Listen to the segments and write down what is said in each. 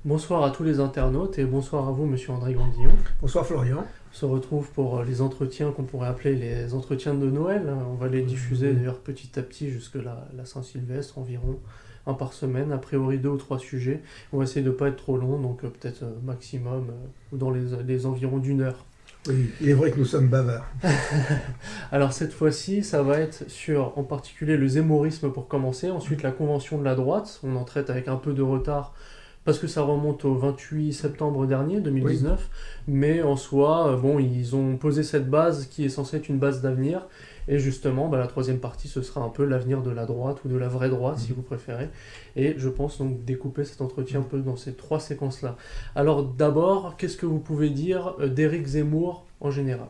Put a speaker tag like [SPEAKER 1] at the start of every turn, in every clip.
[SPEAKER 1] Bonsoir à tous les internautes et bonsoir à vous, monsieur André Grandillon.
[SPEAKER 2] Bonsoir Florian.
[SPEAKER 1] On se retrouve pour les entretiens qu'on pourrait appeler les entretiens de Noël. On va les diffuser d'ailleurs petit à petit jusque la Saint-Sylvestre, environ un par semaine, a priori 2 ou 3 sujets. On va essayer de ne pas être trop long, donc peut-être maximum ou dans les environs d'1 heure.
[SPEAKER 2] Oui, il est vrai que nous sommes bavards.
[SPEAKER 1] Alors cette fois-ci, ça va être sur en particulier le zémorisme pour commencer, ensuite la convention de la droite, on en traite avec un peu de retard parce que ça remonte au 28 septembre dernier, 2019, oui. Mais en soi, ils ont posé cette base qui est censée être une base d'avenir, et justement, la troisième partie, ce sera un peu l'avenir de la droite, ou de la vraie droite, si vous préférez, et je pense donc découper cet entretien un peu dans ces 3 séquences-là. Alors d'abord, qu'est-ce que vous pouvez dire d'Éric Zemmour en général ?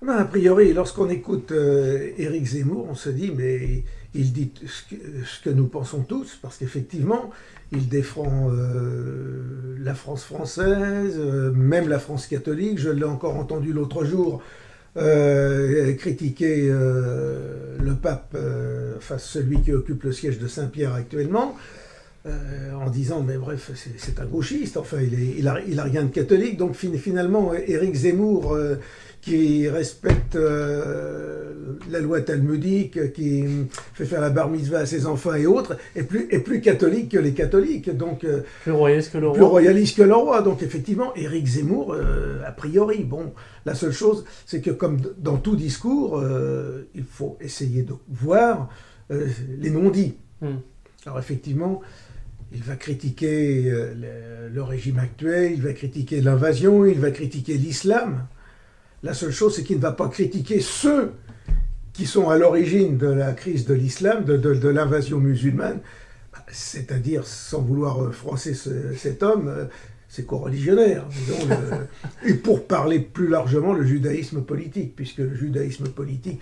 [SPEAKER 2] A priori, lorsqu'on écoute Éric Zemmour, on se dit, mais il dit ce que nous pensons tous, parce qu'effectivement, il défend la France française, même la France catholique. Je l'ai encore entendu l'autre jour critiquer le pape, celui qui occupe le siège de Saint-Pierre actuellement, en disant, mais bref, c'est un gauchiste, enfin, il a rien de catholique. Donc finalement, Éric Zemmour, qui respecte la loi talmudique, qui fait faire la bar mitzvah à ses enfants et autres, est plus catholique que les catholiques. Donc,
[SPEAKER 1] plus royaliste que le roi.
[SPEAKER 2] Plus royaliste que le roi. Donc effectivement, Éric Zemmour, a priori, la seule chose, c'est que comme dans tout discours, il faut essayer de voir les non-dits. Alors effectivement, il va critiquer le régime actuel, il va critiquer l'invasion, il va critiquer l'islam. La seule chose, c'est qu'il ne va pas critiquer ceux qui sont à l'origine de la crise de l'islam, de l'invasion musulmane, c'est-à-dire, sans vouloir froisser cet homme, c'est co-religionnaire. Et pour parler plus largement, le judaïsme politique, puisque le judaïsme politique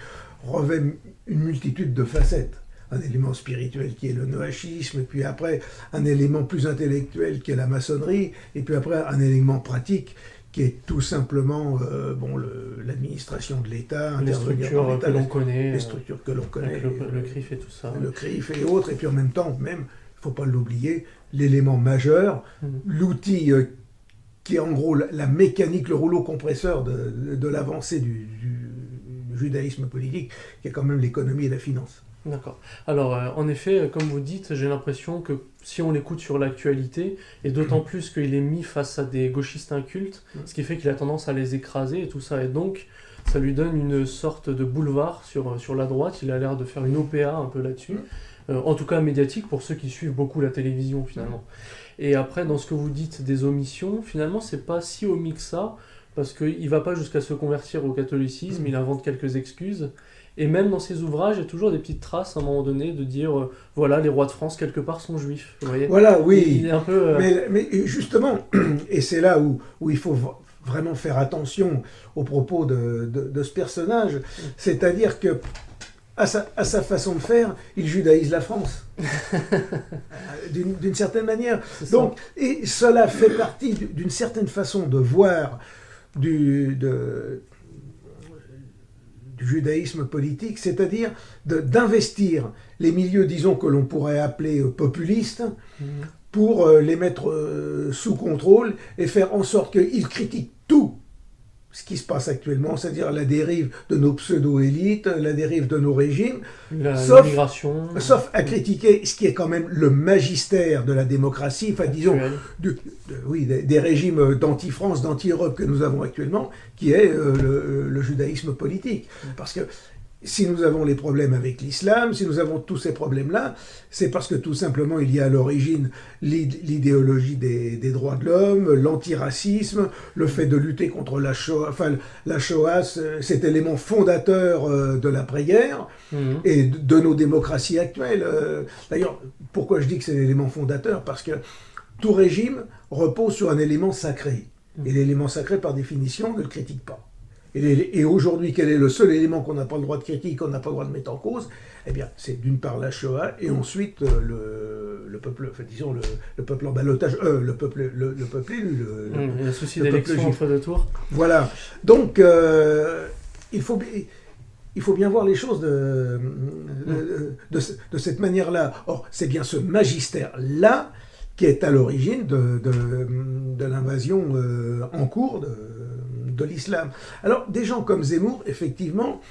[SPEAKER 2] revêt une multitude de facettes. Un élément spirituel qui est le noachisme, puis après un élément plus intellectuel qui est la maçonnerie, et puis après un élément pratique qui est tout simplement l'administration de l'État,
[SPEAKER 1] les structures que l'on connaît,
[SPEAKER 2] les structures que l'on connaît,
[SPEAKER 1] le CRIF et tout ça,
[SPEAKER 2] le CRIF et autres, et puis en même temps, il ne faut pas l'oublier, l'élément majeur, l'outil qui est en gros la mécanique, le rouleau compresseur de l'avancée du judaïsme politique, qui est quand même l'économie et la finance.
[SPEAKER 1] D'accord. Alors, en effet, comme vous dites, j'ai l'impression que si on l'écoute sur l'actualité, et d'autant plus qu'il est mis face à des gauchistes incultes, ce qui fait qu'il a tendance à les écraser et tout ça, et donc ça lui donne une sorte de boulevard sur la droite. Il a l'air de faire une OPA un peu là-dessus, en tout cas médiatique pour ceux qui suivent beaucoup la télévision finalement. Et après, dans ce que vous dites des omissions, finalement, c'est pas si omis que ça, parce qu'il va pas jusqu'à se convertir au catholicisme, il invente quelques excuses. Et même dans ses ouvrages, il y a toujours des petites traces à un moment donné de dire voilà, les rois de France quelque part sont juifs. Vous voyez ?
[SPEAKER 2] Voilà, oui.
[SPEAKER 1] Il est un peu,
[SPEAKER 2] mais justement, et c'est là où il faut vraiment faire attention aux propos de ce personnage, c'est-à-dire que à sa façon de faire, il judaïse la France. d'une certaine manière. Donc, et cela fait partie d'une certaine façon de voir du judaïsme politique, c'est-à-dire d'investir les milieux, disons, que l'on pourrait appeler populistes, pour les mettre sous contrôle et faire en sorte qu'ils critiquent tout ce qui se passe actuellement, c'est-à-dire la dérive de nos pseudo-élites, la dérive de nos régimes, sauf à critiquer ce qui est quand même le magistère de la démocratie, enfin disons, des régimes d'anti-France, d'anti-Europe que nous avons actuellement, qui est le judaïsme politique. Parce que si nous avons les problèmes avec l'islam, si nous avons tous ces problèmes-là, c'est parce que tout simplement il y a à l'origine l'idéologie des droits de l'homme, l'antiracisme, le fait de lutter contre la Shoah, cet élément fondateur de l'après-guerre et de nos démocraties actuelles. D'ailleurs, pourquoi je dis que c'est l'élément fondateur ? Parce que tout régime repose sur un élément sacré. Et l'élément sacré, par définition, ne le critique pas. Et aujourd'hui, quel est le seul élément qu'on n'a pas le droit de critiquer, qu'on n'a pas le droit de mettre en cause ? Eh bien, c'est d'une part la Shoah, et ensuite le peuple, enfin, disons, le peuple en ballottage, le peuple élu,
[SPEAKER 1] le souci d'élection entre deux tours.
[SPEAKER 2] Voilà. Donc, il faut... il faut bien voir les choses de cette manière-là. Or, c'est bien ce magistère-là qui est à l'origine de l'invasion en cours de l'islam. Alors, des gens comme Zemmour, effectivement,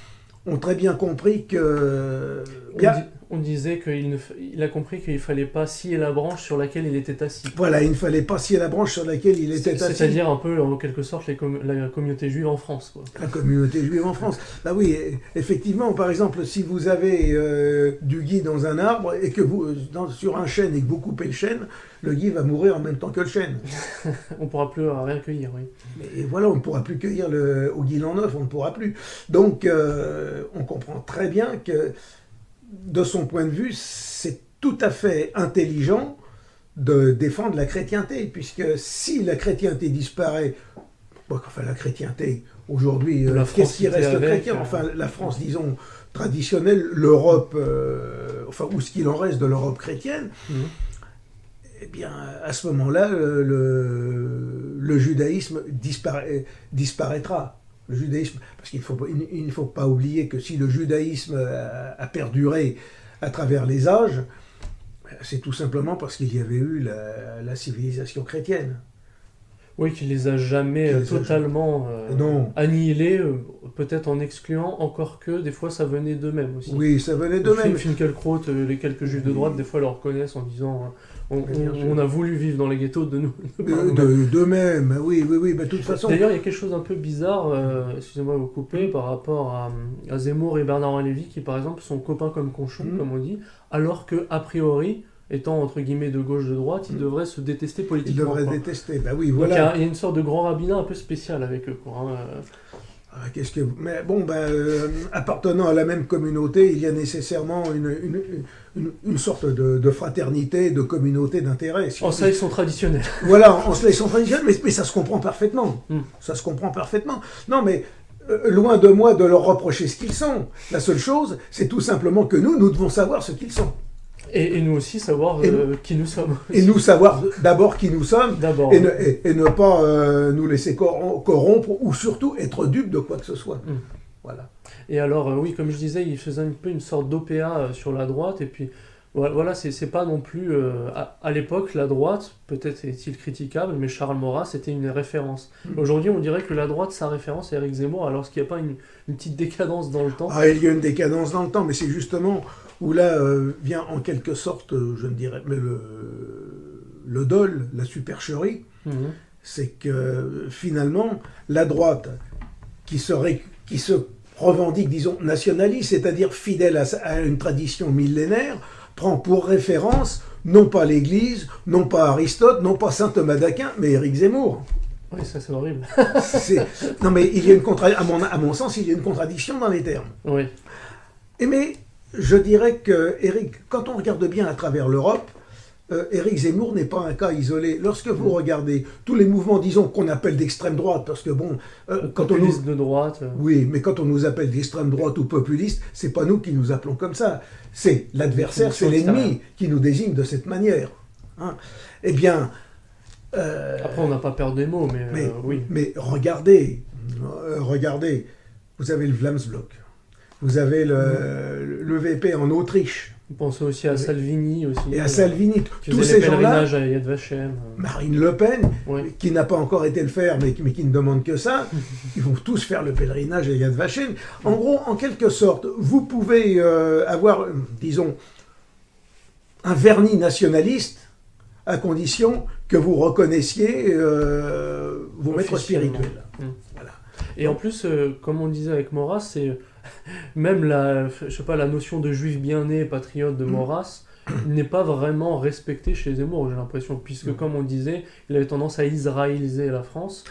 [SPEAKER 2] ont très bien compris que...
[SPEAKER 1] On disait qu'il a compris qu'il ne fallait pas scier la branche sur laquelle il était assis.
[SPEAKER 2] Voilà, il ne fallait pas scier la branche sur laquelle il était assis.
[SPEAKER 1] C'est-à-dire un peu, en quelque sorte, la communauté juive en France, quoi.
[SPEAKER 2] La communauté juive en France. Bah oui, effectivement, par exemple, si vous avez du gui dans un arbre et que sur un chêne et que vous coupez le chêne, le gui va mourir en même temps que le chêne.
[SPEAKER 1] On ne pourra plus rien cueillir, oui.
[SPEAKER 2] Et voilà, on ne pourra plus cueillir au guilan neuf, on ne pourra plus. Donc, on comprend très bien que, de son point de vue, c'est tout à fait intelligent de défendre la chrétienté, puisque si la chrétienté disparaît, enfin la chrétienté, aujourd'hui, qu'est-ce qui reste chrétien ? Enfin, la France, disons, traditionnelle, l'Europe, ou ce qu'il en reste de l'Europe chrétienne, eh bien, à ce moment-là, le judaïsme disparaîtra. Le judaïsme, parce qu'il ne faut pas oublier que si le judaïsme a perduré à travers les âges, c'est tout simplement parce qu'il y avait eu la civilisation chrétienne.
[SPEAKER 1] Oui, qui les a jamais totalement annihilés, peut-être en excluant, encore que des fois ça venait d'eux-mêmes aussi.
[SPEAKER 2] Oui, ça venait d'eux-mêmes.
[SPEAKER 1] Finkielkraut, les quelques juifs de droite, des fois le reconnaissent en disant on a voulu vivre dans les ghettos de nous.
[SPEAKER 2] D'eux-mêmes, oui, de toute façon.
[SPEAKER 1] D'ailleurs, il y a quelque chose d'un peu bizarre, excusez-moi de vous couper, par rapport à Zemmour et Bernard Lévy, qui par exemple sont copains comme conchons, comme on dit, alors que a priori, étant entre guillemets de gauche, de droite, ils devraient se détester politiquement.
[SPEAKER 2] Ils devraient détester, oui, voilà.
[SPEAKER 1] Donc il y a une sorte de grand rabbinat un peu spécial avec eux, quoi.
[SPEAKER 2] Mais bon, appartenant à la même communauté, il y a nécessairement une sorte de fraternité, de communauté d'intérêt.
[SPEAKER 1] En ça, ils sont traditionnels.
[SPEAKER 2] Voilà, en cela, ils sont traditionnels, mais ça se comprend parfaitement. Ça se comprend parfaitement. Non, mais loin de moi de leur reprocher ce qu'ils sont. La seule chose, c'est tout simplement que nous devons savoir ce qu'ils sont.
[SPEAKER 1] Et nous aussi savoir qui nous sommes.
[SPEAKER 2] Et nous savoir d'abord qui nous sommes, et ne pas nous laisser corrompre, ou surtout être dupes de quoi que ce soit. Voilà.
[SPEAKER 1] Et alors, oui, comme je disais, il faisait un peu une sorte d'OPA sur la droite, et puis voilà, c'est pas non plus... à l'époque, la droite, peut-être est-il critiquable, mais Charles Maurras, c'était une référence. Aujourd'hui, on dirait que la droite, sa référence, c'est Éric Zemmour, alors est-ce qu'il n'y a pas une petite décadence dans le temps ?
[SPEAKER 2] Il y a une décadence dans le temps, mais c'est justement où là vient en quelque sorte, je ne dirais, mais le dol, la supercherie, c'est que finalement, la droite, qui se revendique, disons, nationaliste, c'est-à-dire fidèle à une tradition millénaire, prend pour référence non pas l'Église, non pas Aristote, non pas saint Thomas d'Aquin, mais Éric Zemmour.
[SPEAKER 1] Oui, ça c'est horrible.
[SPEAKER 2] Non mais il y a à mon sens, il y a une contradiction dans les termes.
[SPEAKER 1] Oui.
[SPEAKER 2] Mais je dirais que quand on regarde bien à travers l'Europe, Éric Zemmour n'est pas un cas isolé. Lorsque vous regardez tous les mouvements, disons, qu'on appelle d'extrême droite, parce que bon...
[SPEAKER 1] quand on nous... de droite...
[SPEAKER 2] Oui, mais quand on nous appelle d'extrême droite ou populiste, c'est pas nous qui nous appelons comme ça. C'est l'adversaire, c'est l'ennemi qui nous désigne de cette manière. Hein. Eh bien...
[SPEAKER 1] Après, on n'a pas peur des mots, mais oui.
[SPEAKER 2] Mais regardez, vous avez le Vlaamsblok, vous avez le VP en Autriche.
[SPEAKER 1] Vous pensez aussi à Salvini aussi.
[SPEAKER 2] Et à Salvini, tous ces gens-là.
[SPEAKER 1] Pèlerinage à Yad Vashem.
[SPEAKER 2] Marine Le Pen, qui n'a pas encore été le faire, mais qui ne demande que ça. Ils vont tous faire le pèlerinage à Yad Vashem. En gros, en quelque sorte, vous pouvez avoir, disons, un vernis nationaliste, à condition que vous reconnaissiez vos maîtres spirituels. Voilà.
[SPEAKER 1] Et en plus, comme on disait avec Maurras, c'est même la notion de juif bien né, patriote de Maurras, n'est pas vraiment respectée chez Zemmour, j'ai l'impression, puisque comme on disait, il avait tendance à israéliser la France,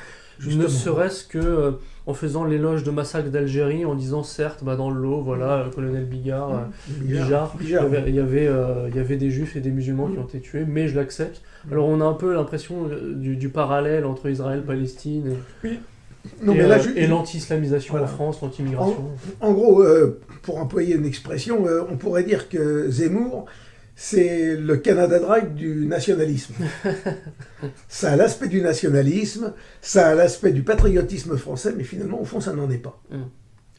[SPEAKER 1] ne serait-ce que en faisant l'éloge de massacre d'Algérie, en disant certes, dans le lot, voilà, colonel Bigard, Bijard, il y avait des juifs et des musulmans qui ont été tués, mais je l'accepte. Alors on a un peu l'impression du parallèle entre Israël, Palestine et l'anti-islamisation en France, l'anti-immigration.
[SPEAKER 2] En gros, pour employer une expression, on pourrait dire que Zemmour, c'est le Canada Dry du nationalisme. Ça a l'aspect du nationalisme, ça a l'aspect du patriotisme français, mais finalement, au fond, ça n'en est pas.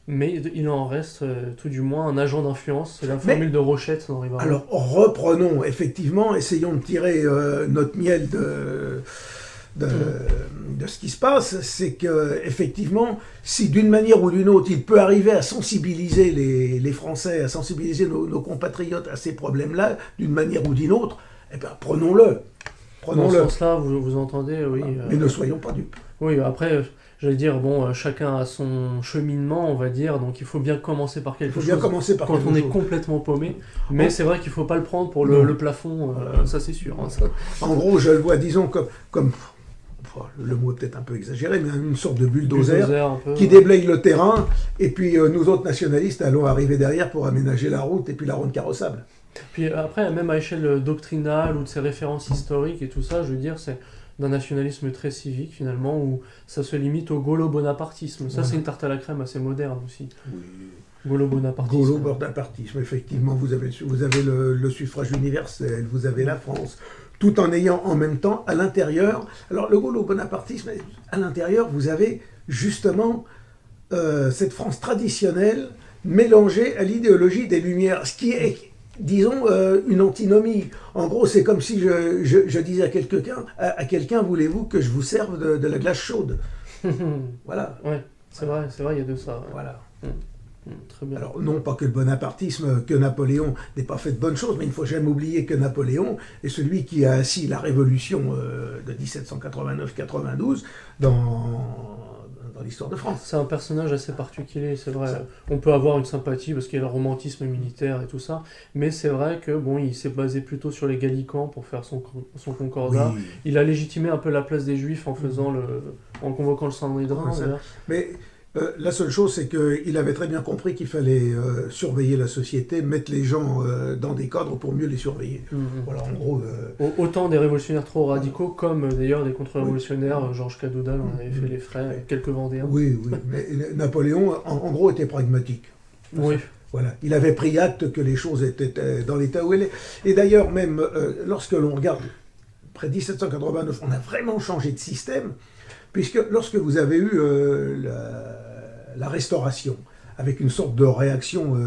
[SPEAKER 1] mais il en reste tout du moins un agent d'influence. C'est la formule de Rochette dans Rivera.
[SPEAKER 2] Alors reprenons, effectivement, essayons de tirer notre miel de ce qui se passe, c'est que effectivement, si d'une manière ou d'une autre, il peut arriver à sensibiliser les Français, à sensibiliser nos compatriotes à ces problèmes-là, d'une manière ou d'une autre, eh bien, prenons-le.
[SPEAKER 1] Dans ce sens-là, vous entendez, oui.
[SPEAKER 2] Mais ne soyons pas dupes.
[SPEAKER 1] Oui, après, j'allais dire, bon, chacun a son cheminement, on va dire, donc il faut bien commencer par quelque chose. Quand on est complètement paumé. Mais c'est vrai qu'il ne faut pas le prendre pour le plafond, ça c'est sûr. Hein, ça.
[SPEAKER 2] En gros, je le vois, disons, comme le mot est peut-être un peu exagéré, mais une sorte de bulldozer qui déblaye le terrain, et puis nous autres nationalistes allons arriver derrière pour aménager la route et puis la rendre carrossable.
[SPEAKER 1] Puis après, même à échelle doctrinale ou de ses références historiques et tout ça, je veux dire, c'est d'un nationalisme très civique finalement, où ça se limite au gaulo-bonapartisme. Ça, c'est une tarte à la crème assez moderne aussi. Oui. Gaulo-bonapartisme.
[SPEAKER 2] Gaulo-bonapartisme, effectivement, vous avez le suffrage universel, vous avez la France, tout en ayant en même temps à l'intérieur. Alors le gaulo-bonapartisme, à l'intérieur, vous avez justement cette France traditionnelle mélangée à l'idéologie des Lumières, ce qui est, disons, une antinomie. En gros, c'est comme si je disais à quelqu'un, voulez-vous que je vous serve de la glace chaude? Voilà.
[SPEAKER 1] Ouais, c'est vrai, il y a de ça. Ouais.
[SPEAKER 2] Voilà.
[SPEAKER 1] Très bien.
[SPEAKER 2] Alors, non pas que le bonapartisme, que Napoléon n'ait pas fait de bonnes choses, mais il ne faut jamais oublier que Napoléon est celui qui a assis la révolution de 1789-92 dans l'histoire de France.
[SPEAKER 1] C'est un personnage assez particulier, c'est vrai. On peut avoir une sympathie parce qu'il y a le romantisme militaire et tout ça, mais c'est vrai que bon, il s'est basé plutôt sur les Gallicans pour faire son concordat. Oui. Il a légitimé un peu la place des Juifs en convoquant le Sanhédrin.
[SPEAKER 2] Mais la seule chose, c'est qu'il avait très bien compris qu'il fallait surveiller la société, mettre les gens dans des cadres pour mieux les surveiller. Voilà, en gros.
[SPEAKER 1] Autant des révolutionnaires trop radicaux, comme d'ailleurs des contre-révolutionnaires, Georges Cadoudal en avait fait les frais, avec quelques Vendéens.
[SPEAKER 2] Oui, mais Napoléon, en gros, était pragmatique.
[SPEAKER 1] Oui.
[SPEAKER 2] Voilà, il avait pris acte que les choses étaient dans l'état où elles étaient. Et d'ailleurs, même lorsque l'on regarde, après 1789, on a vraiment changé de système, puisque lorsque vous avez eu la Restauration, avec une sorte de réaction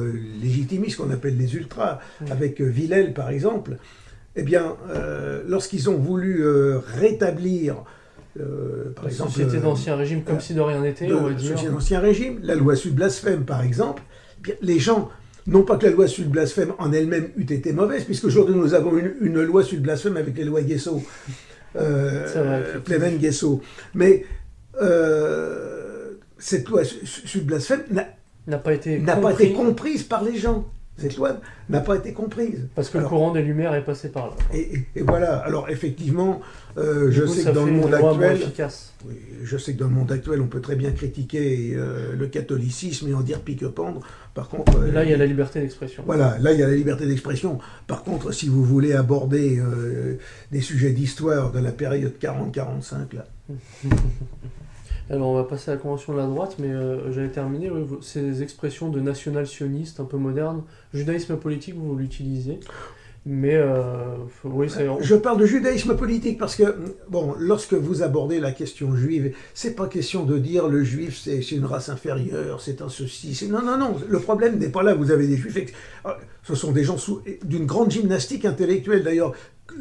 [SPEAKER 2] légitimiste qu'on appelle les ultras, avec Villèle par exemple, eh bien, lorsqu'ils ont voulu rétablir, par exemple...
[SPEAKER 1] Société d'Ancien Régime, comme si de rien n'était, on va dire.
[SPEAKER 2] Société d'Ancien Régime, la loi sur le blasphème par exemple, eh bien, les gens... Non pas que la loi sur le blasphème en elle-même eût été mauvaise, puisqu'aujourd'hui nous avons une loi sur le blasphème avec les lois Guesso, Pleven-Guesso. Mais cette loi sur le blasphème n'a pas été comprise par les gens. Cette loi n'a pas été comprise.
[SPEAKER 1] Parce que le courant des Lumières est passé par là.
[SPEAKER 2] Et voilà. Alors effectivement, je sais que dans le monde actuel, je sais que dans le monde actuel, on peut très bien critiquer le catholicisme et en dire pique-pendre. Par contre,
[SPEAKER 1] là, il y a la liberté d'expression.
[SPEAKER 2] Voilà, là, il y a la liberté d'expression. Par contre, si vous voulez aborder des sujets d'histoire de la période 40-45, là.
[SPEAKER 1] Alors on va passer à la Convention de la droite, mais j'allais terminer. Ces expressions de national-sioniste un peu modernes, judaïsme politique, vous l'utilisez. Mais oui, c'est...
[SPEAKER 2] Je parle de judaïsme politique parce que, bon, lorsque vous abordez la question juive, c'est pas question de dire le juif c'est une race inférieure, c'est un ceci. Non, le problème n'est pas là. Vous avez des juifs, ce sont des gens d'une grande gymnastique intellectuelle d'ailleurs.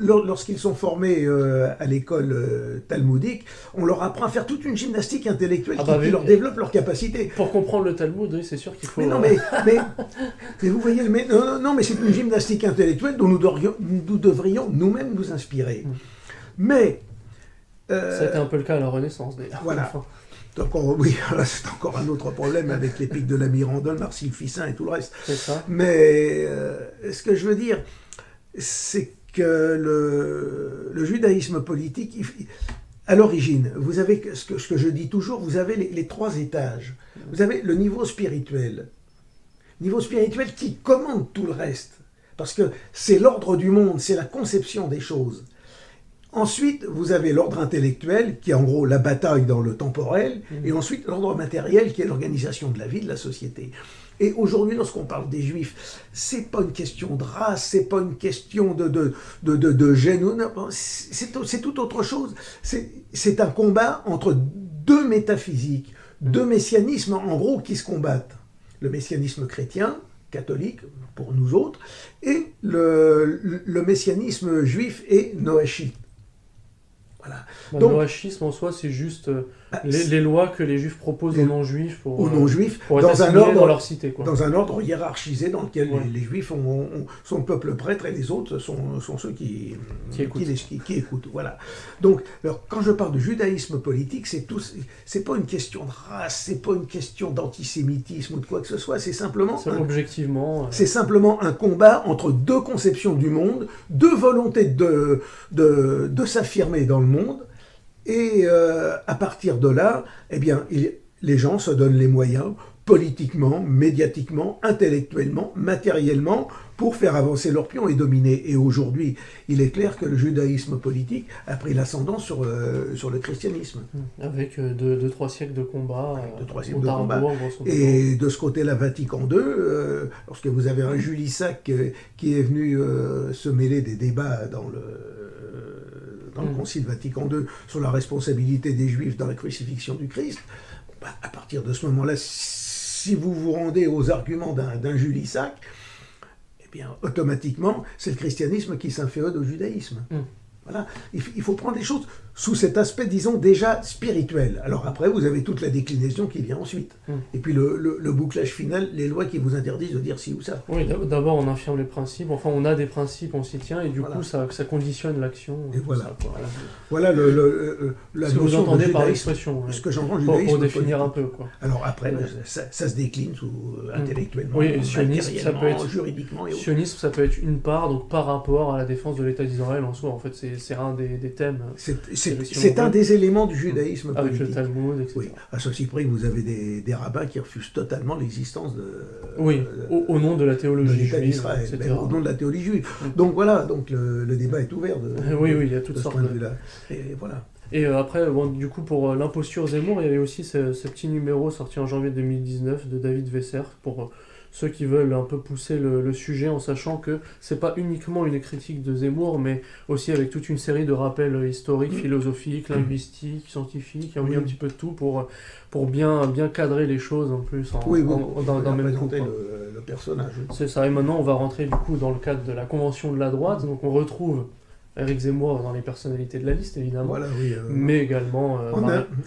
[SPEAKER 2] Lorsqu'ils sont formés à l'école talmudique, on leur apprend à faire toute une gymnastique intellectuelle qui leur développe leurs capacités.
[SPEAKER 1] Pour comprendre le Talmud, oui, c'est sûr qu'il faut...
[SPEAKER 2] Mais vous voyez, mais c'est une gymnastique intellectuelle dont nous devrions nous-mêmes nous inspirer. Mais...
[SPEAKER 1] C'était un peu le cas à la Renaissance, d'ailleurs.
[SPEAKER 2] Voilà. Oui, c'est encore un autre problème avec les pics de la Mirandole, Marcille Ficin et tout le reste.
[SPEAKER 1] C'est ça.
[SPEAKER 2] Mais ce que je veux dire, c'est que le judaïsme politique, à l'origine, vous avez ce que je dis toujours, vous avez les trois étages. Vous avez le niveau spirituel qui commande tout le reste, parce que c'est l'ordre du monde, c'est la conception des choses. Ensuite, vous avez l'ordre intellectuel, qui est en gros la bataille dans le temporel, et ensuite l'ordre matériel, qui est l'organisation de la vie, de la société. Et aujourd'hui, lorsqu'on parle des Juifs, c'est pas une question de race, c'est pas une question de gène, c'est tout autre chose. C'est un combat entre deux métaphysiques, deux messianismes en gros qui se combattent. le messianisme chrétien, catholique, pour nous autres, et le messianisme juif et noachite. Voilà.
[SPEAKER 1] Le
[SPEAKER 2] Donc,
[SPEAKER 1] noachisme en soi, c'est juste les lois que les juifs proposent aux non-juifs pour être
[SPEAKER 2] dans un
[SPEAKER 1] assimilés
[SPEAKER 2] ordre,
[SPEAKER 1] dans leur cité. Quoi.
[SPEAKER 2] Dans un ordre hiérarchisé dans lequel
[SPEAKER 1] Ouais.
[SPEAKER 2] les juifs sont le peuple prêtre et les autres sont ceux qui écoutent. Voilà. Donc, alors, quand je parle de judaïsme politique, c'est pas une question de race, c'est pas une question d'antisémitisme ou de quoi que ce soit, c'est simplement
[SPEAKER 1] C'est
[SPEAKER 2] simplement un combat entre deux conceptions du monde, deux volontés de s'affirmer dans le monde. Et à partir de là, eh bien, les gens se donnent les moyens, politiquement, médiatiquement, intellectuellement, matériellement, pour faire avancer leur pion et dominer. Et aujourd'hui, il est clair que le judaïsme politique a pris l'ascendant sur le christianisme.
[SPEAKER 1] Avec 2-3 siècles de combat.
[SPEAKER 2] Et de ce côté-là, Vatican II, lorsque vous avez un Jules Isaac qui est venu se mêler des débats dans le Concile Vatican II sur la responsabilité des Juifs dans la crucifixion du Christ, à partir de ce moment-là, si vous vous rendez aux arguments d'un Jules Isaac, eh bien, automatiquement, c'est le christianisme qui s'inféode au judaïsme. Voilà. Il faut prendre les choses sous cet aspect, disons, déjà spirituel. Alors après, vous avez toute la déclinaison qui vient ensuite. Et puis le bouclage final, les lois qui vous interdisent de dire ci ou ça.
[SPEAKER 1] Oui, d'abord on affirme les principes, enfin on a des principes, on s'y tient, et du coup ça conditionne l'action.
[SPEAKER 2] Et voilà.
[SPEAKER 1] Ça,
[SPEAKER 2] voilà la
[SPEAKER 1] ce que vous entendez par l'expression.
[SPEAKER 2] Ce que j'entends judaïsme.
[SPEAKER 1] Pour définir un peu. Quoi.
[SPEAKER 2] Alors après, ça se décline intellectuellement,
[SPEAKER 1] oui, sionisme, ça peut être,
[SPEAKER 2] juridiquement.
[SPEAKER 1] Sionisme, ça peut être une part, donc par rapport à la défense de l'État d'Israël en soi. En fait, c'est un des thèmes.
[SPEAKER 2] C'est un des éléments du judaïsme politique.
[SPEAKER 1] Avec le Talmud, etc.
[SPEAKER 2] Oui. À ceci près que vous avez des rabbins qui refusent totalement l'existence
[SPEAKER 1] au nom de la théologie
[SPEAKER 2] juive d'Israël, au nom de la théologie juive. Donc voilà, le débat est ouvert
[SPEAKER 1] oui, il y a toutes sortes
[SPEAKER 2] de vue-là. Et voilà.
[SPEAKER 1] Et après, du coup, pour l'imposture Zemmour, il y avait aussi ce petit numéro sorti en janvier 2019 de David Vesser pour ceux qui veulent un peu pousser le sujet en sachant que c'est pas uniquement une critique de Zemmour, mais aussi avec toute une série de rappels historiques, philosophiques, linguistiques, scientifiques, il y a eu un petit peu de tout pour bien cadrer les choses en plus dans le même coup.
[SPEAKER 2] Le personnage.
[SPEAKER 1] C'est ça, et maintenant on va rentrer du coup dans le cadre de la convention de la droite, donc on retrouve Éric Zemmour dans les personnalités de la liste, évidemment.
[SPEAKER 2] Voilà, oui,
[SPEAKER 1] mais également...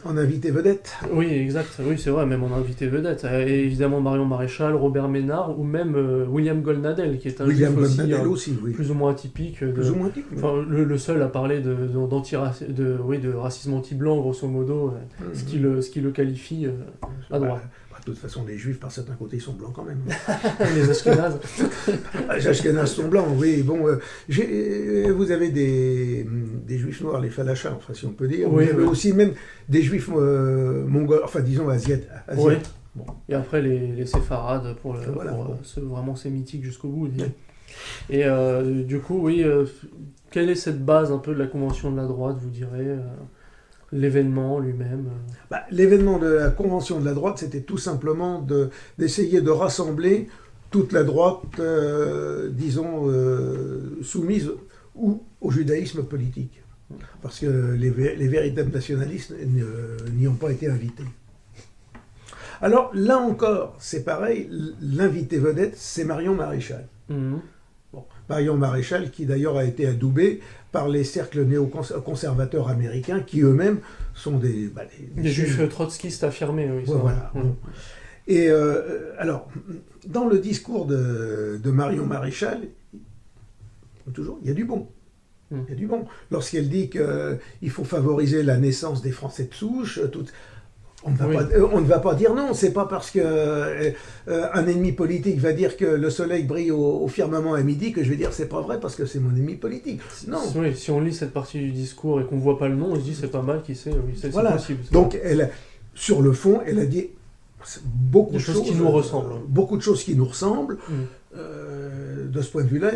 [SPEAKER 2] en invité vedette.
[SPEAKER 1] Oui, exact. Oui, c'est vrai, même en invité vedette. Et évidemment Marion Maréchal, Robert Ménard, ou même William Goldnadel, qui est un juif aussi, plus ou moins atypique. Le seul à parler de racisme anti-blanc, grosso modo, ce qui le qualifie à droite.
[SPEAKER 2] De toute façon, les Juifs, par certains côtés, sont blancs quand même.
[SPEAKER 1] Les Ashkénazes.
[SPEAKER 2] Les Ashkénazes sont blancs, oui. Bon, vous avez des Juifs noirs, les Falachas, enfin, si on peut dire.
[SPEAKER 1] Oui,
[SPEAKER 2] vous avez aussi même des Juifs mongols, enfin, disons, asiates.
[SPEAKER 1] Oui. Bon. Et après, les séfarades, pour vraiment sémitique jusqu'au bout. Oui. Et du coup, oui, quelle est cette base un peu de la Convention de la droite, vous direz l'événement lui-même
[SPEAKER 2] L'événement de la Convention de la droite, c'était tout simplement d'essayer de rassembler toute la droite, disons, soumise au judaïsme politique. Parce que les véritables nationalistes n'y ont pas été invités. Alors, là encore, c'est pareil, l'invité vedette, c'est Marion Maréchal. Bon, Marion Maréchal, qui d'ailleurs a été adoubée par les cercles néoconservateurs américains, qui eux-mêmes sont des
[SPEAKER 1] juifs trotskistes affirmés. Oui,
[SPEAKER 2] voilà. Et alors, dans le discours de Marion Maréchal, toujours, il y a du bon. Il y a du bon. Lorsqu'elle dit qu'il faut favoriser la naissance des Français de souche, on ne va pas dire non, c'est pas parce que un ennemi politique va dire que le soleil brille au firmament à midi que je vais dire c'est pas vrai parce que c'est mon ennemi politique. Non.
[SPEAKER 1] Oui, si on lit cette partie du discours et qu'on voit pas le nom, on se dit c'est pas mal qui sait, oui, c'est possible.
[SPEAKER 2] Donc sur le fond, elle a dit beaucoup de choses
[SPEAKER 1] qui nous ressemblent.
[SPEAKER 2] Beaucoup de choses qui nous ressemblent. De ce point de vue-là,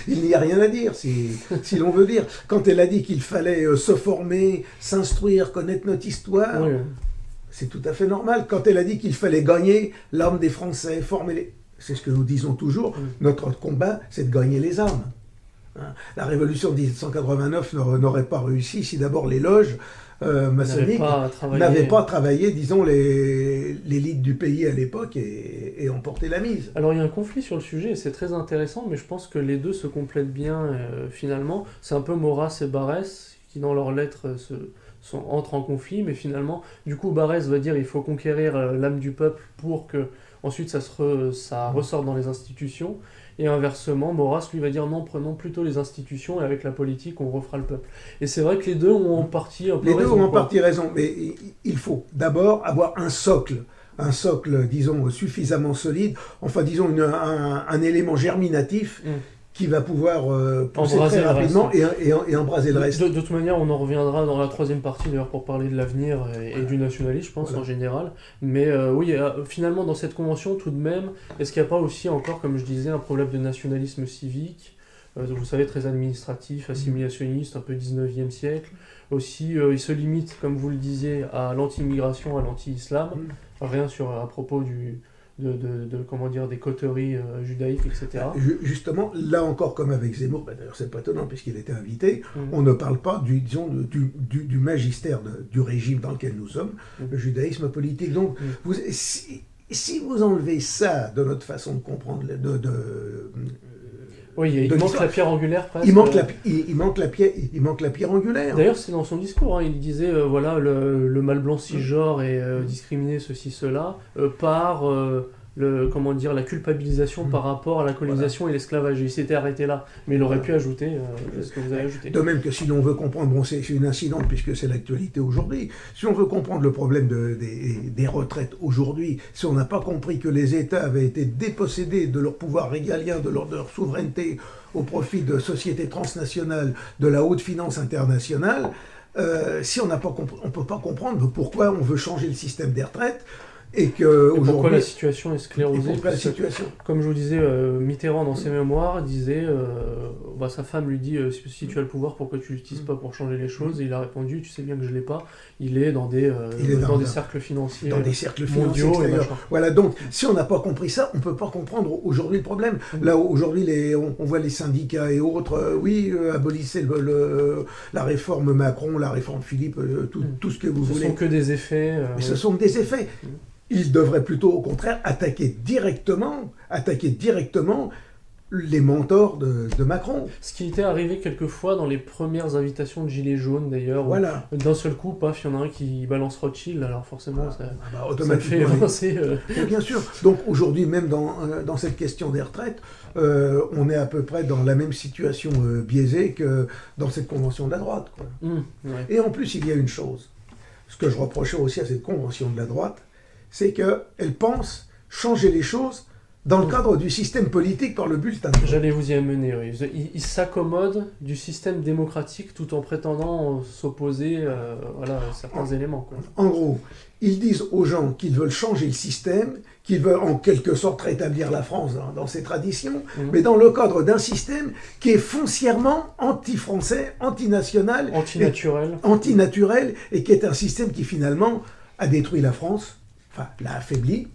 [SPEAKER 2] il n'y a rien à dire, si l'on veut dire. Quand elle a dit qu'il fallait se former, s'instruire, connaître notre histoire, c'est tout à fait normal. Quand elle a dit qu'il fallait gagner l'âme des Français, former les... C'est ce que nous disons toujours, notre combat, c'est de gagner les âmes. Hein. La révolution de 1789 n'aurait pas réussi si d'abord les loges maçonniques n'avaient pas travaillé, disons, l'élite du pays à l'époque et emporté la mise.
[SPEAKER 1] Alors il y a un conflit sur le sujet et c'est très intéressant, mais je pense que les deux se complètent bien finalement. C'est un peu Maurras et Barrès qui dans leurs lettres entrent en conflit, mais finalement, du coup Barrès va dire il faut conquérir l'âme du peuple pour que ensuite ça ressorte dans les institutions. Et inversement, Maurras lui va dire non, prenons plutôt les institutions et avec la politique on refera le peuple. Et c'est vrai que les deux ont en partie un peu raison.
[SPEAKER 2] Les deux ont en partie raison, mais il faut d'abord avoir un socle, disons, suffisamment solide, enfin disons un élément germinatif qui va pouvoir pousser très rapidement et embraser le reste.
[SPEAKER 1] De toute manière, on en reviendra dans la troisième partie d'ailleurs pour parler de l'avenir et du nationalisme, je pense, en général. Mais oui, finalement, dans cette convention, tout de même, est-ce qu'il n'y a pas aussi encore, comme je disais, un problème de nationalisme civique, vous savez, très administratif, assimilationniste, un peu 19e siècle. Aussi, il se limite, comme vous le disiez, à l'anti-immigration, à l'anti-islam. Rien à propos comment dire, des coteries judaïques, etc.
[SPEAKER 2] Justement, là encore, comme avec Zemmour, d'ailleurs c'est pas étonnant puisqu'il était invité, on ne parle pas du magistère du régime dans lequel nous sommes, le judaïsme politique. Donc, si vous enlevez ça de notre façon de comprendre,
[SPEAKER 1] oui, il manque la pierre angulaire presque.
[SPEAKER 2] Il manque la pierre angulaire.
[SPEAKER 1] D'ailleurs, c'est dans son discours, il disait voilà, le mâle blanc cisgenre est discriminé, ceci, cela, par la culpabilisation par rapport à la colonisation et l'esclavage. Il s'était arrêté là, mais il aurait pu ajouter ce que vous avez ajouté.
[SPEAKER 2] De même que si l'on veut comprendre, c'est une incidente puisque c'est l'actualité aujourd'hui, si on veut comprendre le problème des retraites aujourd'hui, si on n'a pas compris que les États avaient été dépossédés de leur pouvoir régalien, de leur souveraineté au profit de sociétés transnationales, de la haute finance internationale, si on n'a pas on ne peut pas comprendre pourquoi on veut changer le système des retraites. Et
[SPEAKER 1] pourquoi la situation est sclérosée. Comme je vous disais, Mitterrand dans ses mémoires disait sa femme lui dit si tu as le pouvoir, pourquoi tu l'utilises pas pour changer les choses, et il a répondu tu sais bien que je l'ai pas, il est dans des cercles financiers mondiaux
[SPEAKER 2] voilà, donc si on n'a pas compris ça, on peut pas comprendre aujourd'hui le problème. Là aujourd'hui on voit les syndicats et autres abolissez la réforme Macron, la réforme Philippe, tout ce que vous voulez.
[SPEAKER 1] Ce sont que des effets.
[SPEAKER 2] Mais ce sont des effets. Il devrait plutôt, au contraire, attaquer directement les mentors de Macron.
[SPEAKER 1] Ce qui était arrivé quelquefois dans les premières invitations de Gilets jaunes, d'ailleurs.
[SPEAKER 2] Voilà.
[SPEAKER 1] D'un seul coup, paf, il y en a un qui balance Rothschild, alors forcément, ça
[SPEAKER 2] fait
[SPEAKER 1] avancer.
[SPEAKER 2] Bien sûr. Donc aujourd'hui, même dans cette question des retraites, on est à peu près dans la même situation biaisée que dans cette convention de la droite. Quoi. Et en plus, il y a une chose. Ce que je reprochais aussi à cette convention de la droite, c'est qu'elle pense changer les choses dans le cadre du système politique par le bulletin de vote.
[SPEAKER 1] J'allais vous y amener, oui. Ils s'accommodent du système démocratique tout en prétendant s'opposer à certains éléments. Quoi.
[SPEAKER 2] En gros, ils disent aux gens qu'ils veulent changer le système, qu'ils veulent en quelque sorte rétablir la France dans ses traditions, mais dans le cadre d'un système qui est foncièrement anti-français, antinational, antinaturel, et qui est un système qui finalement a détruit la France, l'a affaibli,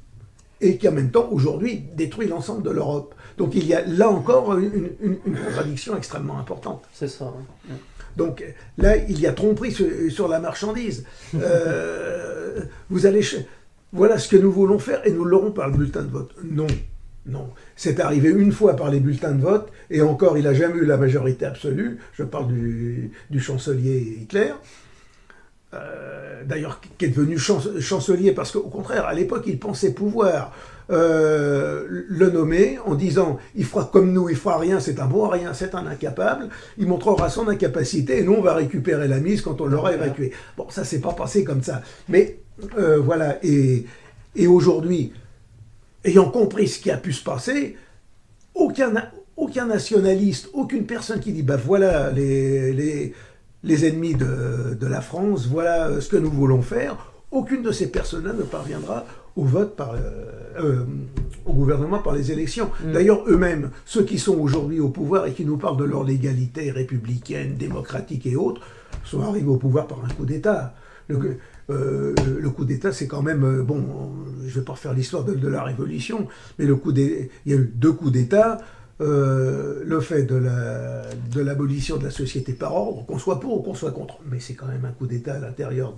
[SPEAKER 2] et qui en même temps aujourd'hui détruit l'ensemble de l'Europe. Donc il y a là encore une contradiction extrêmement importante.
[SPEAKER 1] C'est ça. Oui.
[SPEAKER 2] Donc là, il y a tromperie sur la marchandise. Voilà ce que nous voulons faire et nous l'aurons par le bulletin de vote. Non. C'est arrivé une fois par les bulletins de vote, et encore il n'a jamais eu la majorité absolue. Je parle du chancelier Hitler. D'ailleurs, qui est devenu chancelier, parce qu'au contraire, à l'époque, il pensait pouvoir le nommer en disant « il fera comme nous, il fera rien, c'est un bon rien, c'est un incapable, il montrera son incapacité, et nous, on va récupérer la mise quand on l'aura évacué. » Bon, ça s'est pas passé comme ça. Mais voilà, et aujourd'hui, ayant compris ce qui a pu se passer, aucun nationaliste, aucune personne qui dit « voilà les ennemis de la France, voilà ce que nous voulons faire », aucune de ces personnes-là ne parviendra au vote au gouvernement par les élections. D'ailleurs, eux-mêmes, ceux qui sont aujourd'hui au pouvoir et qui nous parlent de leur légalité républicaine, démocratique et autres, sont arrivés au pouvoir par un coup d'État. Le coup d'État, c'est quand même... je ne vais pas refaire l'histoire de la Révolution, mais il y a eu 2 coups d'État. le fait de l'abolition de la société par ordre, qu'on soit pour ou qu'on soit contre, mais c'est quand même un coup d'État à l'intérieur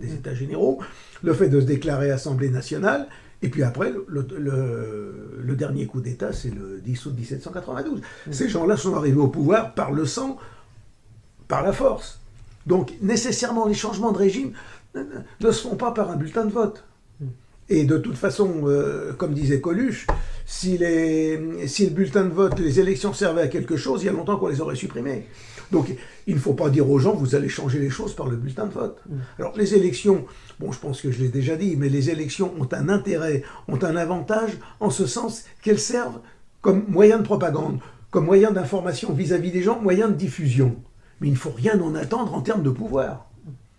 [SPEAKER 2] des États généraux, le fait de se déclarer Assemblée nationale, et puis après, le dernier coup d'État, c'est le 10 août 1792. Ces gens-là sont arrivés au pouvoir par le sang, par la force. Donc nécessairement, les changements de régime ne se font pas par un bulletin de vote. Et de toute façon, comme disait Coluche, si le bulletin de vote, les élections servaient à quelque chose, il y a longtemps qu'on les aurait supprimées. Donc il ne faut pas dire aux gens, vous allez changer les choses par le bulletin de vote. Alors les élections, bon, je pense que je l'ai déjà dit, mais les élections ont un intérêt, ont un avantage, en ce sens qu'elles servent comme moyen de propagande, comme moyen d'information vis-à-vis des gens, moyen de diffusion. Mais il ne faut rien en attendre en termes de pouvoir.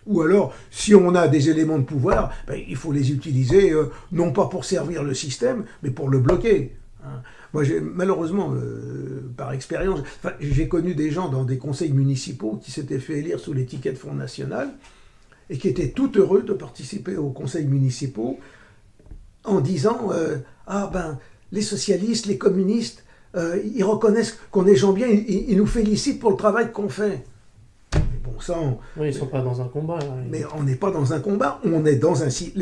[SPEAKER 2] Ou alors, si on a des éléments de pouvoir, ben, il faut les utiliser, non pas pour servir le système, mais pour le bloquer. Hein. Moi, malheureusement, par expérience, j'ai connu des gens dans des conseils municipaux qui s'étaient fait élire sous l'étiquette Front National et qui étaient tout heureux de participer aux conseils municipaux en disant ah ben, les socialistes, les communistes, ils reconnaissent qu'on est gens bien, ils nous félicitent pour le travail qu'on fait. Bon sang.
[SPEAKER 1] Oui, ils ne sont pas dans un combat. Là.
[SPEAKER 2] Mais on n'est pas dans un combat, on est dans un... Si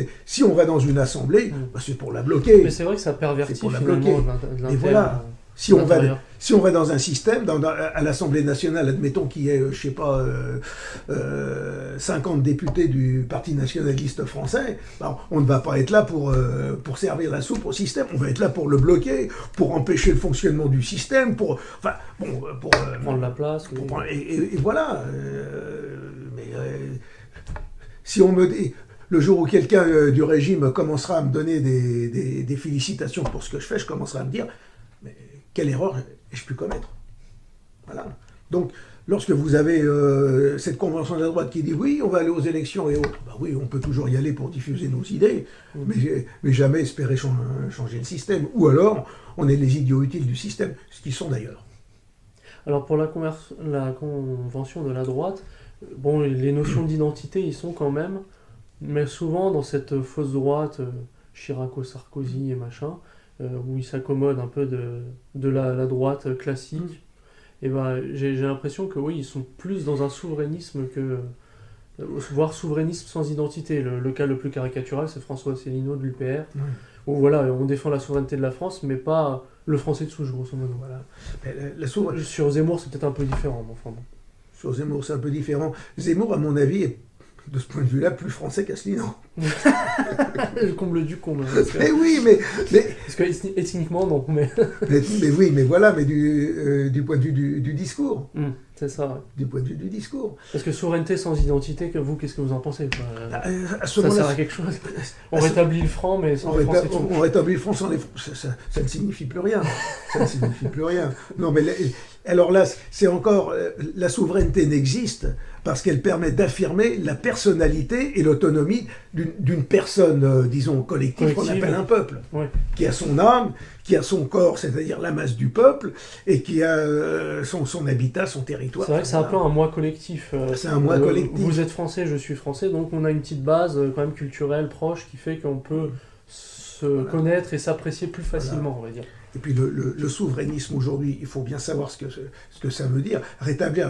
[SPEAKER 2] on va dans une assemblée, bah c'est pour la bloquer.
[SPEAKER 1] Mais c'est vrai que ça pervertit finalement de
[SPEAKER 2] Et voilà, si on va dans un système, à l'Assemblée nationale, admettons qu'il y ait, je sais pas, 50 députés du Parti nationaliste français, bah, on ne va pas être là pour servir la soupe au système, on va être là pour le bloquer, pour empêcher le fonctionnement du système, pour
[SPEAKER 1] prendre la place.
[SPEAKER 2] Et voilà. Si on me dit... Le jour où quelqu'un du régime commencera à me donner des félicitations pour ce que je fais, je commencerai à me dire mais quelle erreur ai-je pu commettre? Voilà. Donc, lorsque vous avez cette convention de la droite qui dit oui, on va aller aux élections et autres, bah oui, on peut toujours y aller pour diffuser nos idées, mais jamais espérer changer le système. Ou alors, on est les idiots utiles du système, ce qu'ils sont d'ailleurs.
[SPEAKER 1] Alors, pour la convention de la droite, bon, les notions d'identité, ils sont quand même, mais souvent dans cette fausse droite, Chiraco-Sarkozy et machin, où ils s'accommodent un peu de la droite classique, et ben, j'ai l'impression que oui, ils sont plus dans un souverainisme voire souverainisme sans identité. Le cas le plus caricatural, c'est François Asselineau de l'UPR, où voilà, on défend la souveraineté de la France, mais pas le français de souche, grosso modo. Voilà. Sur Zemmour, c'est peut-être un peu différent, mais enfin bon.
[SPEAKER 2] Sur Zemmour, c'est un peu différent. Zemmour, à mon avis, est de ce point de vue-là, plus français qu'Asselineau.
[SPEAKER 1] Le comble du comble.
[SPEAKER 2] Mais oui, mais...
[SPEAKER 1] Parce que ethniquement, non. Mais
[SPEAKER 2] oui, mais voilà, mais du point de vue du discours.
[SPEAKER 1] C'est ça, ouais.
[SPEAKER 2] Du point de vue du discours.
[SPEAKER 1] Parce que souveraineté sans identité, qu'est-ce que vous en pensez
[SPEAKER 2] ça
[SPEAKER 1] sert à quelque chose. On rétablit le franc, mais sans les francs, c'est tout.
[SPEAKER 2] On rétablit le franc sans les francs. Ça ne signifie plus rien. Ça ne signifie plus rien. Non, mais alors là, c'est encore... la souveraineté n'existe parce qu'elle permet d'affirmer la personnalité et l'autonomie d'une personne, disons, collective, qu'on appelle un peuple, qui a son âme, qui a son corps, c'est-à-dire la masse du peuple, et qui a son habitat, son territoire.
[SPEAKER 1] C'est vrai que c'est un peu un moi collectif.
[SPEAKER 2] C'est un moi collectif.
[SPEAKER 1] Vous êtes français, je suis français, donc on a une petite base quand même culturelle, proche, qui fait qu'on peut se connaître et s'apprécier plus facilement, on va dire.
[SPEAKER 2] Et puis le souverainisme aujourd'hui, il faut bien savoir ce que ça veut dire. Rétablir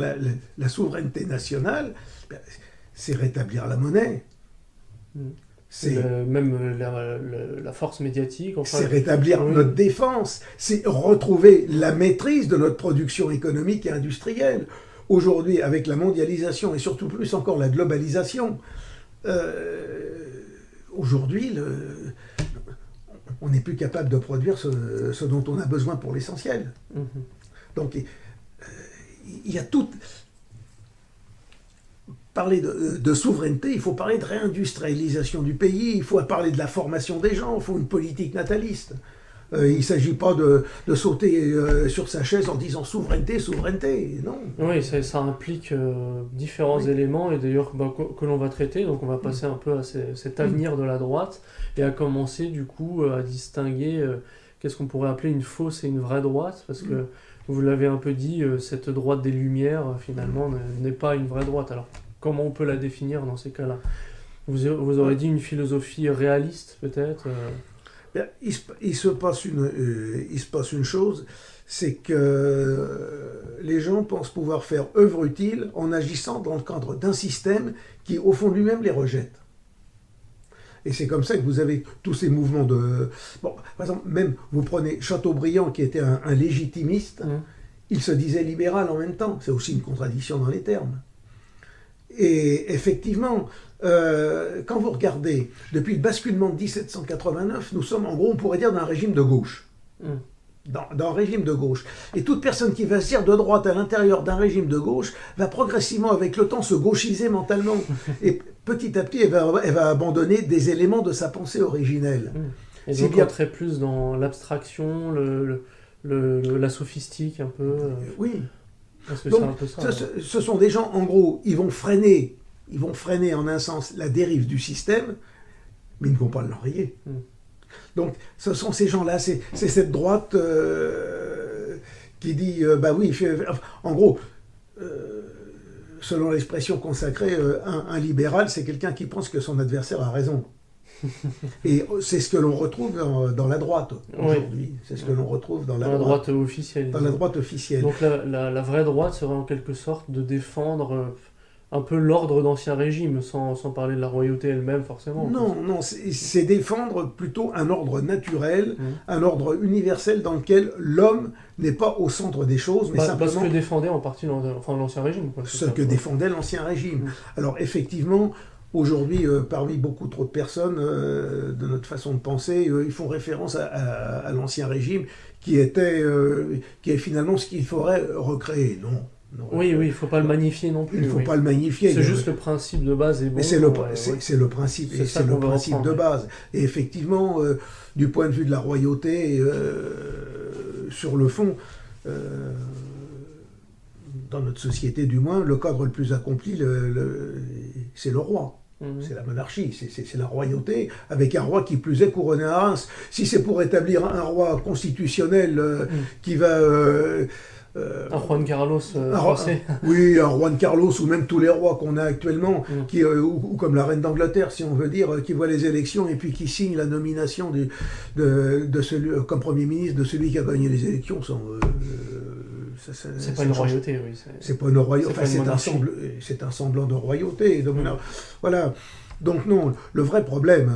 [SPEAKER 2] la souveraineté nationale, c'est rétablir la monnaie.
[SPEAKER 1] Même la force médiatique. Enfin,
[SPEAKER 2] c'est rétablir notre défense. C'est retrouver la maîtrise de notre production économique et industrielle. Aujourd'hui, avec la mondialisation et surtout plus encore la globalisation, aujourd'hui, on n'est plus capable de produire ce dont on a besoin pour l'essentiel. Donc, il y a tout... Parler de souveraineté, il faut parler de réindustrialisation du pays, il faut parler de la formation des gens, il faut une politique nataliste. Il ne s'agit pas de sauter sur sa chaise en disant souveraineté, souveraineté, non.
[SPEAKER 1] Oui, ça implique différents éléments, et d'ailleurs que l'on va traiter, donc on va passer un peu à cet avenir de la droite, et à commencer du coup à distinguer qu'est-ce qu'on pourrait appeler une fausse et une vraie droite, parce que vous l'avez un peu dit, cette droite des Lumières finalement n'est pas une vraie droite. Alors comment on peut la définir dans ces cas-là? Vous aurez dit une philosophie réaliste peut-être
[SPEAKER 2] Bien, il se passe une chose, c'est que les gens pensent pouvoir faire œuvre utile en agissant dans le cadre d'un système qui, au fond de lui-même, les rejette. Et c'est comme ça que vous avez tous ces mouvements de... Bon, par exemple, même vous prenez Chateaubriand, qui était un légitimiste, il se disait libéral en même temps. C'est aussi une contradiction dans les termes. Et effectivement, quand vous regardez, depuis le basculement de 1789, nous sommes, en gros, on pourrait dire, dans un régime de gauche. Dans un régime de gauche. Et toute personne qui va se dire de droite à l'intérieur d'un régime de gauche va progressivement, avec le temps, se gauchiser mentalement. Et petit à petit, elle va abandonner des éléments de sa pensée originelle.
[SPEAKER 1] Et donc, on entrait plus dans l'abstraction, la sophistique, un peu.
[SPEAKER 2] Oui.
[SPEAKER 1] Parce que
[SPEAKER 2] donc,
[SPEAKER 1] c'est un peu ça.
[SPEAKER 2] Ce sont des gens, en gros, ils vont freiner en un sens la dérive du système, mais ils ne vont pas l'enrayer. Donc, ce sont ces gens-là, c'est cette droite qui dit, bah oui, en gros, selon l'expression consacrée, un libéral, c'est quelqu'un qui pense que son adversaire a raison. Et c'est ce que l'on retrouve dans la droite aujourd'hui. C'est ce que l'on retrouve dans la droite
[SPEAKER 1] officielle.
[SPEAKER 2] Dans la droite officielle.
[SPEAKER 1] Donc la vraie droite serait en quelque sorte de défendre un peu l'ordre d'Ancien Régime, sans parler de la royauté elle-même forcément.
[SPEAKER 2] Non, c'est défendre plutôt un ordre naturel, un ordre universel dans lequel l'homme n'est pas au centre des choses, mais simplement...
[SPEAKER 1] Ce que défendait en partie l'Ancien Régime.
[SPEAKER 2] Ce que défendait l'Ancien Régime. Alors effectivement... Aujourd'hui, parmi beaucoup trop de personnes de notre façon de penser, ils font référence à l'Ancien Régime qui est finalement ce qu'il faudrait recréer. Non.
[SPEAKER 1] Oui, il ne faut pas le magnifier non plus.
[SPEAKER 2] Il ne faut pas le magnifier.
[SPEAKER 1] C'est juste le principe de base. Bon,
[SPEAKER 2] mais c'est le principe, de base. Et effectivement, du point de vue de la royauté, sur le fond, dans notre société du moins, le cadre le plus accompli, c'est le roi. C'est la monarchie, c'est la royauté, avec un roi qui plus est couronné à Reims. Si c'est pour établir un roi constitutionnel qui va...
[SPEAKER 1] un Juan Carlos français.
[SPEAKER 2] Oui, un Juan Carlos, ou même tous les rois qu'on a actuellement, ou comme la reine d'Angleterre, si on veut dire, qui voit les élections et puis qui signe la nomination de celui, comme Premier ministre de celui qui a gagné les élections.
[SPEAKER 1] C'est pas une royauté, oui.
[SPEAKER 2] C'est pas une royauté, c'est un semblant de royauté. Donc, voilà. Donc non, le vrai problème,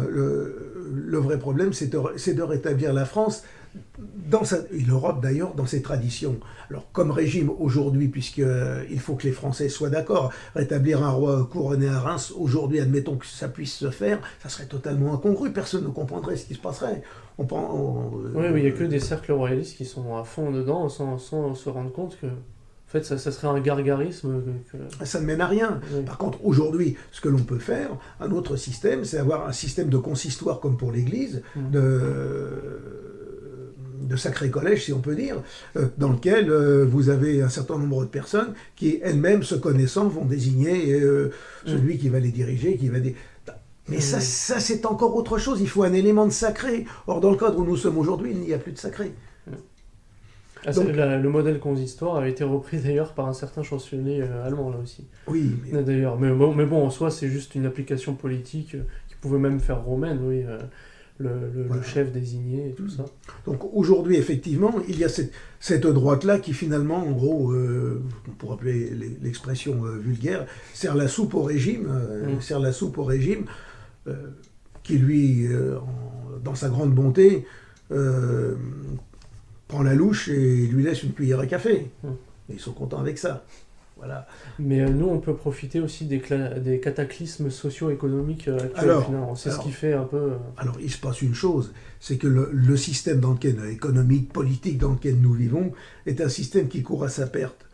[SPEAKER 2] c'est de rétablir la France, et l'Europe d'ailleurs, dans ses traditions. Alors comme régime aujourd'hui, puisqu'il faut que les Français soient d'accord, rétablir un roi couronné à Reims, aujourd'hui, admettons que ça puisse se faire, ça serait totalement incongru, personne ne comprendrait ce qui se passerait.
[SPEAKER 1] Oui, il n'y a que des cercles royalistes qui sont à fond dedans, sans se rendre compte que en fait, ça serait un gargarisme.
[SPEAKER 2] Ça ne mène à rien. Oui. Par contre, aujourd'hui, ce que l'on peut faire, un autre système, c'est avoir un système de consistoire comme pour l'Église, de sacré collège, si on peut dire, dans lequel vous avez un certain nombre de personnes qui, elles-mêmes, se connaissant, vont désigner celui qui va les diriger, qui va... Mais ça, c'est encore autre chose. Il faut un élément de sacré. Or, dans le cadre où nous sommes aujourd'hui, il n'y a plus de sacré.
[SPEAKER 1] Donc, le modèle consistoire a été repris d'ailleurs par un certain chancelier allemand, là aussi.
[SPEAKER 2] Oui.
[SPEAKER 1] D'ailleurs, mais bon, en soi, c'est juste une application politique qui pouvait même faire romaine, oui. Le chef désigné et tout ça.
[SPEAKER 2] Donc aujourd'hui, effectivement, il y a cette droite-là qui finalement, en gros, on pourrait appeler l'expression vulgaire, sert la soupe au régime, qui lui, dans sa grande bonté, prend la louche et lui laisse une cuillère à café. Et ils sont contents avec ça. Voilà.
[SPEAKER 1] Mais nous, on peut profiter aussi des cataclysmes socio-économiques actuels. C'est ce qui fait un peu...
[SPEAKER 2] Alors, il se passe une chose, c'est que le système économique, politique dans lequel nous vivons est un système qui court à sa perte.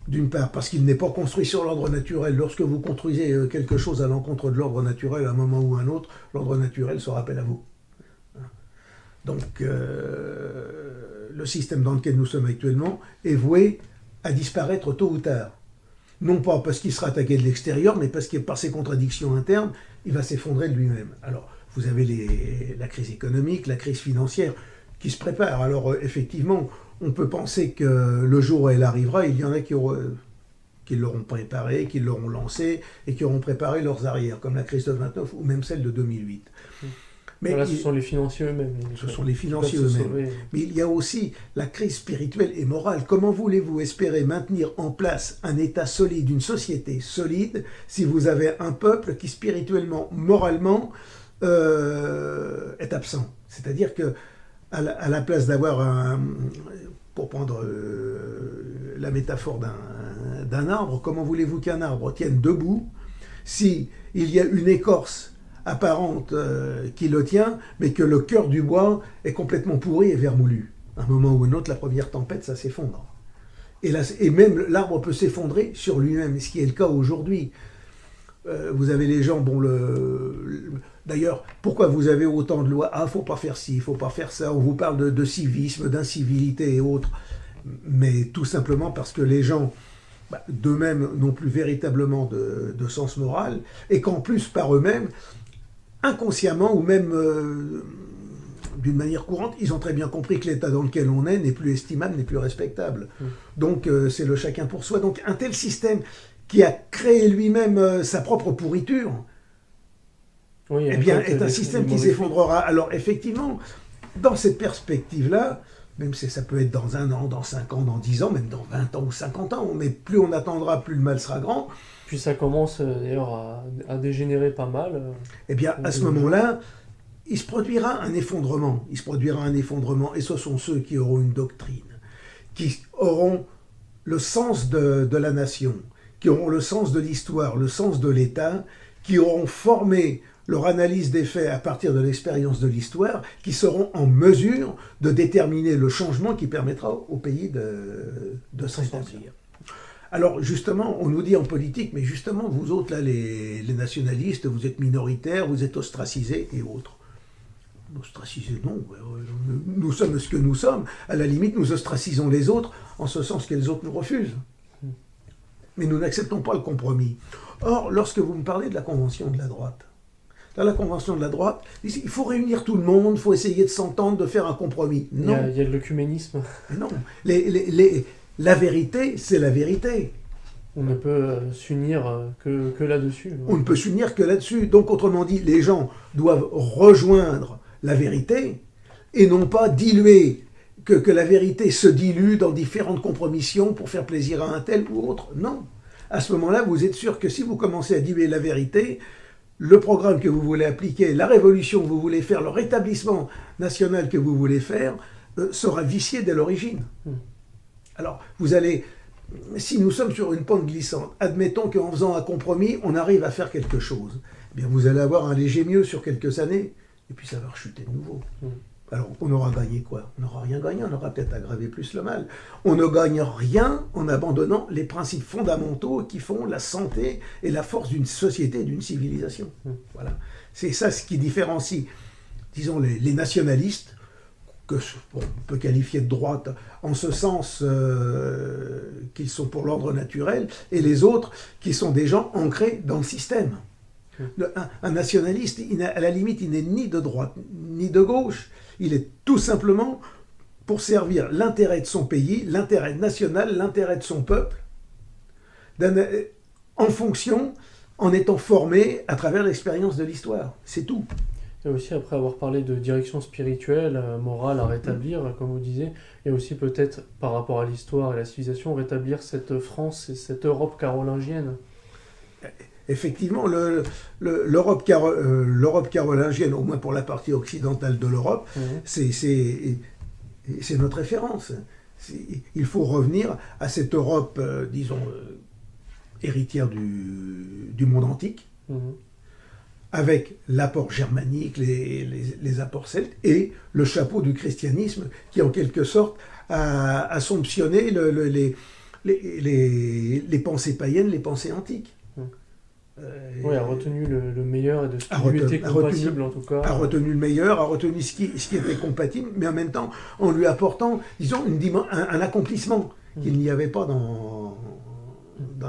[SPEAKER 2] D'une part, parce qu'il n'est pas construit sur l'ordre naturel. Lorsque vous construisez quelque chose à l'encontre de l'ordre naturel, à un moment ou à un autre, l'ordre naturel se rappelle à vous. Donc, le système dans lequel nous sommes actuellement est voué à disparaître tôt ou tard. Non pas parce qu'il sera attaqué de l'extérieur, mais parce que par ses contradictions internes, il va s'effondrer de lui-même. Alors, vous avez la crise économique, la crise financière qui se prépare. Alors, effectivement, on peut penser que le jour où elle arrivera, il y en a qui l'auront préparé, qui l'auront lancé et qui auront préparé leurs arrières, comme la crise de 29 ou même celle de 2008. Mais
[SPEAKER 1] Là, ce sont les financiers eux-mêmes.
[SPEAKER 2] ce sont les
[SPEAKER 1] qui
[SPEAKER 2] financiers
[SPEAKER 1] peuvent se
[SPEAKER 2] eux-mêmes.
[SPEAKER 1] sauver.
[SPEAKER 2] Mais il y a aussi la crise spirituelle et morale. Comment voulez-vous espérer maintenir en place un État solide, une société solide, si vous avez un peuple qui spirituellement, moralement, est absent? C'est-à-dire que à la place d'avoir pour prendre la métaphore d'un arbre, comment voulez-vous qu'un arbre tienne debout si il y a une écorce apparente qui le tient, mais que le cœur du bois est complètement pourri et vermoulu? À un moment ou un autre, la première tempête, ça s'effondre. Et même l'arbre peut s'effondrer sur lui-même, ce qui est le cas aujourd'hui. Vous avez les gens, d'ailleurs, pourquoi vous avez autant de lois? Ah, faut pas faire ci, faut pas faire ça. On vous parle de civisme, d'incivilité et autres. Mais tout simplement parce que les gens, d'eux-mêmes, n'ont plus véritablement de sens moral, et qu'en plus, par eux-mêmes, inconsciemment ou même d'une manière courante, ils ont très bien compris que l'état dans lequel on est n'est plus estimable, n'est plus respectable. Donc c'est le chacun pour soi. Donc un tel système qui a créé lui-même sa propre pourriture,
[SPEAKER 1] Oui,
[SPEAKER 2] eh bien, est un système qui s'effondrera. Alors effectivement, dans cette perspective-là, même si ça peut être dans 1 an, dans 5 ans, dans 10 ans, même dans 20 ans ou 50 ans, mais plus on attendra, plus le mal sera grand.
[SPEAKER 1] Puis ça commence d'ailleurs à dégénérer pas mal.
[SPEAKER 2] Eh bien, à ce moment-là, il se produira un effondrement. Il se produira un effondrement, et ce sont ceux qui auront une doctrine, qui auront le sens de la nation, qui auront le sens de l'histoire, le sens de l'État, qui auront formé leur analyse des faits à partir de l'expérience de l'histoire, qui seront en mesure de déterminer le changement qui permettra au pays de s'en sortir. Alors justement, on nous dit en politique, mais justement, vous autres, là, les nationalistes, vous êtes minoritaires, vous êtes ostracisés et autres. Ostracisés, non. Nous sommes ce que nous sommes. À la limite, nous ostracisons les autres, en ce sens que les autres nous refusent. Mais nous n'acceptons pas le compromis. Or, lorsque vous me parlez de la Convention de la droite, dans la Convention de la droite, il faut réunir tout le monde, il faut essayer de s'entendre, de faire un compromis. Non.
[SPEAKER 1] Il y a de l'œcuménisme.
[SPEAKER 2] Non. La vérité, c'est la vérité.
[SPEAKER 1] On ne peut s'unir que là-dessus.
[SPEAKER 2] On ne peut s'unir que là-dessus. Donc, autrement dit, les gens doivent rejoindre la vérité et non pas diluer, que la vérité se dilue dans différentes compromissions pour faire plaisir à un tel ou autre. Non. À ce moment-là, vous êtes sûr que si vous commencez à diluer la vérité, le programme que vous voulez appliquer, la révolution que vous voulez faire, le rétablissement national que vous voulez faire, sera vicié dès l'origine. Alors, vous allez, si nous sommes sur une pente glissante, admettons qu'en faisant un compromis, on arrive à faire quelque chose. Eh bien, vous allez avoir un léger mieux sur quelques années, et puis ça va rechuter de nouveau. Alors, on aura gagné quoi? On n'aura rien gagné, on aura peut-être aggravé plus le mal. On ne gagne rien en abandonnant les principes fondamentaux qui font la santé et la force d'une société, d'une civilisation. Voilà. C'est ça ce qui différencie, disons, les nationalistes, que on peut qualifier de droite, en ce sens qu'ils sont pour l'ordre naturel, et les autres qui sont des gens ancrés dans le système. Un nationaliste, à la limite, il n'est ni de droite ni de gauche, il est tout simplement pour servir l'intérêt de son pays, l'intérêt national, l'intérêt de son peuple, en fonction, en étant formé à travers l'expérience de l'histoire. C'est tout.
[SPEAKER 1] Et aussi, après avoir parlé de direction spirituelle, morale à rétablir, comme vous disiez, et aussi peut-être par rapport à l'histoire et la civilisation, rétablir cette France et cette Europe carolingienne.
[SPEAKER 2] Effectivement, l'Europe carolingienne, au moins pour la partie occidentale de l'Europe, c'est notre référence. Il faut revenir à cette Europe, disons, héritière du monde antique, avec l'apport germanique, les apports celtes, et le chapeau du christianisme, qui en quelque sorte a somptionné les pensées païennes, les pensées antiques.
[SPEAKER 1] Oui, a retenu le meilleur et de ce qui lui était compatible en tout cas.
[SPEAKER 2] A retenu le meilleur, a retenu ce qui était compatible, mais en même temps en lui apportant, disons, un accomplissement qu'il n'y avait pas dans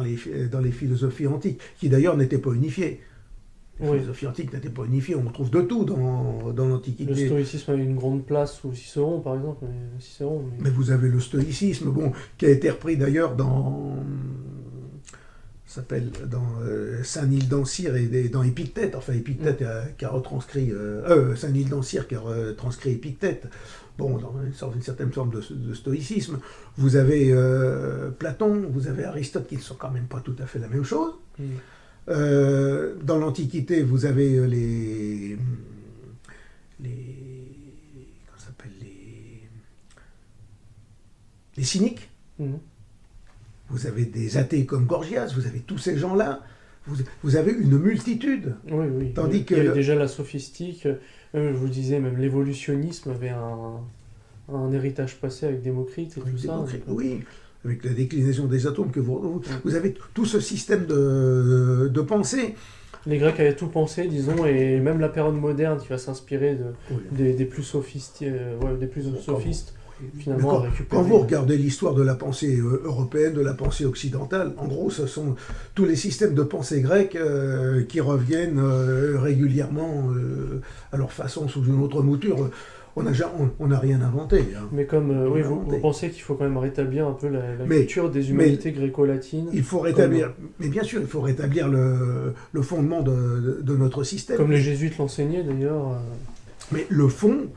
[SPEAKER 2] les philosophies antiques, qui d'ailleurs n'étaient pas unifiées. Les philosophies antiques n'étaient pas unifiées, on trouve de tout dans l'Antiquité.
[SPEAKER 1] Le stoïcisme a eu une grande place sous Cicéron, par exemple.
[SPEAKER 2] Mais vous avez le stoïcisme, qui a été repris d'ailleurs dans s'appelle dans Saint-Nil d'Ancire et dans Épictète, enfin Épictète qui a retranscrit, Saint-Nil d'Ancire qui a retranscrit Épictète, bon, dans une certaine forme de stoïcisme. Vous avez Platon, vous avez Aristote qui ne sont quand même pas tout à fait la même chose. Dans l'Antiquité, vous avez les comment ça s'appelle, les cyniques. Vous avez des athées comme Gorgias, vous avez tous ces gens-là, vous avez une multitude.
[SPEAKER 1] Oui.
[SPEAKER 2] Tandis
[SPEAKER 1] il y avait déjà la sophistique, je vous disais, même l'évolutionnisme avait un héritage passé avec Démocrite et tout ça.
[SPEAKER 2] Oui, avec la déclinaison des atomes, que vous avez tout ce système de pensée.
[SPEAKER 1] Les Grecs avaient tout pensé, disons, et même la période moderne qui va s'inspirer des plus sophistes, finalement.
[SPEAKER 2] Quand vous regardez l'histoire de la pensée européenne, de la pensée occidentale, en gros, ce sont tous les systèmes de pensée grecque qui reviennent régulièrement à leur façon sous une autre mouture. On n'a rien inventé. Hein.
[SPEAKER 1] Mais comme vous pensez qu'il faut quand même rétablir un peu la culture des humanités gréco-latines.
[SPEAKER 2] Il faut rétablir, mais bien sûr, il faut rétablir le fondement de notre système.
[SPEAKER 1] Comme les jésuites l'enseignaient d'ailleurs.
[SPEAKER 2] Mais le fond,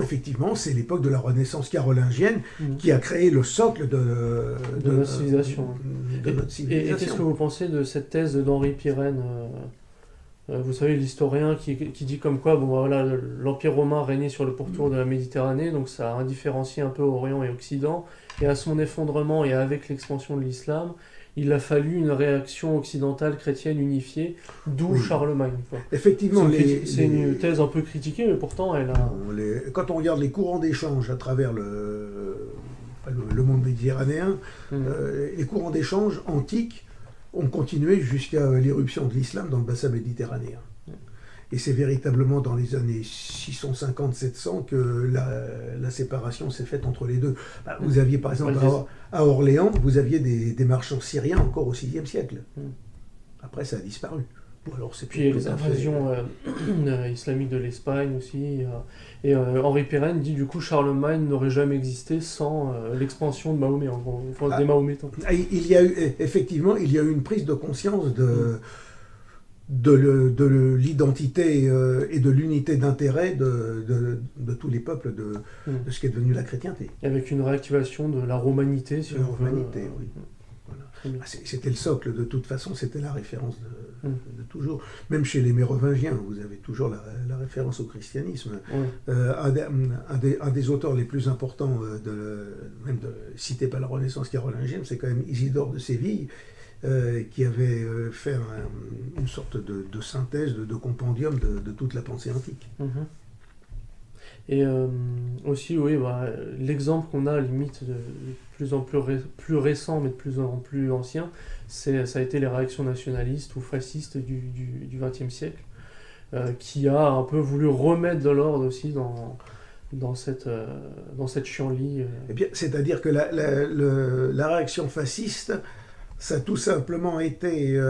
[SPEAKER 2] effectivement, c'est l'époque de la Renaissance carolingienne qui a créé le socle de
[SPEAKER 1] notre civilisation. Et qu'est-ce que vous pensez de cette thèse d'Henri Pirenne vous savez, l'historien qui dit comme quoi l'Empire romain régnait sur le pourtour de la Méditerranée, donc ça a indifférencié un peu Orient et Occident, et à son effondrement et avec l'expansion de l'islam, il a fallu une réaction occidentale chrétienne unifiée, d'où Charlemagne.
[SPEAKER 2] Effectivement,
[SPEAKER 1] c'est une thèse un peu critiquée, mais pourtant elle a...
[SPEAKER 2] Quand on regarde les courants d'échange à travers le monde méditerranéen, les courants d'échange antiques ont continué jusqu'à l'éruption de l'islam dans le bassin méditerranéen. Et c'est véritablement dans les années 650-700 que la séparation s'est faite entre les deux. Vous aviez par exemple à Orléans, vous aviez des marchands syriens encore au VIe siècle. Après, ça a disparu.
[SPEAKER 1] Alors, puis les invasions islamiques de l'Espagne aussi. Et Henri Pirenne dit du coup Charlemagne n'aurait jamais existé sans l'expansion de Mahomet, des Mahométans.
[SPEAKER 2] Il y a eu une prise de conscience de l'identité et de l'unité d'intérêt de tous les peuples de ce qui est devenu la chrétienté.
[SPEAKER 1] Avec une réactivation de la romanité, si on veut.
[SPEAKER 2] Oui. Voilà. C'était le socle, de toute façon, c'était la référence de toujours. Même chez les Mérovingiens, vous avez toujours la référence au christianisme. Un des auteurs les plus importants, cité par la Renaissance carolingienne, c'est quand même Isidore de Séville, qui avait fait une sorte de synthèse, de compendium de toute la pensée antique.
[SPEAKER 1] Et aussi, l'exemple qu'on a, limite, de plus en plus récent, mais de plus en plus ancien, ça a été les réactions nationalistes ou fascistes du XXe siècle, qui a un peu voulu remettre de l'ordre aussi dans cette chienlit.
[SPEAKER 2] Eh bien, c'est-à-dire que la réaction fasciste, ça a tout simplement été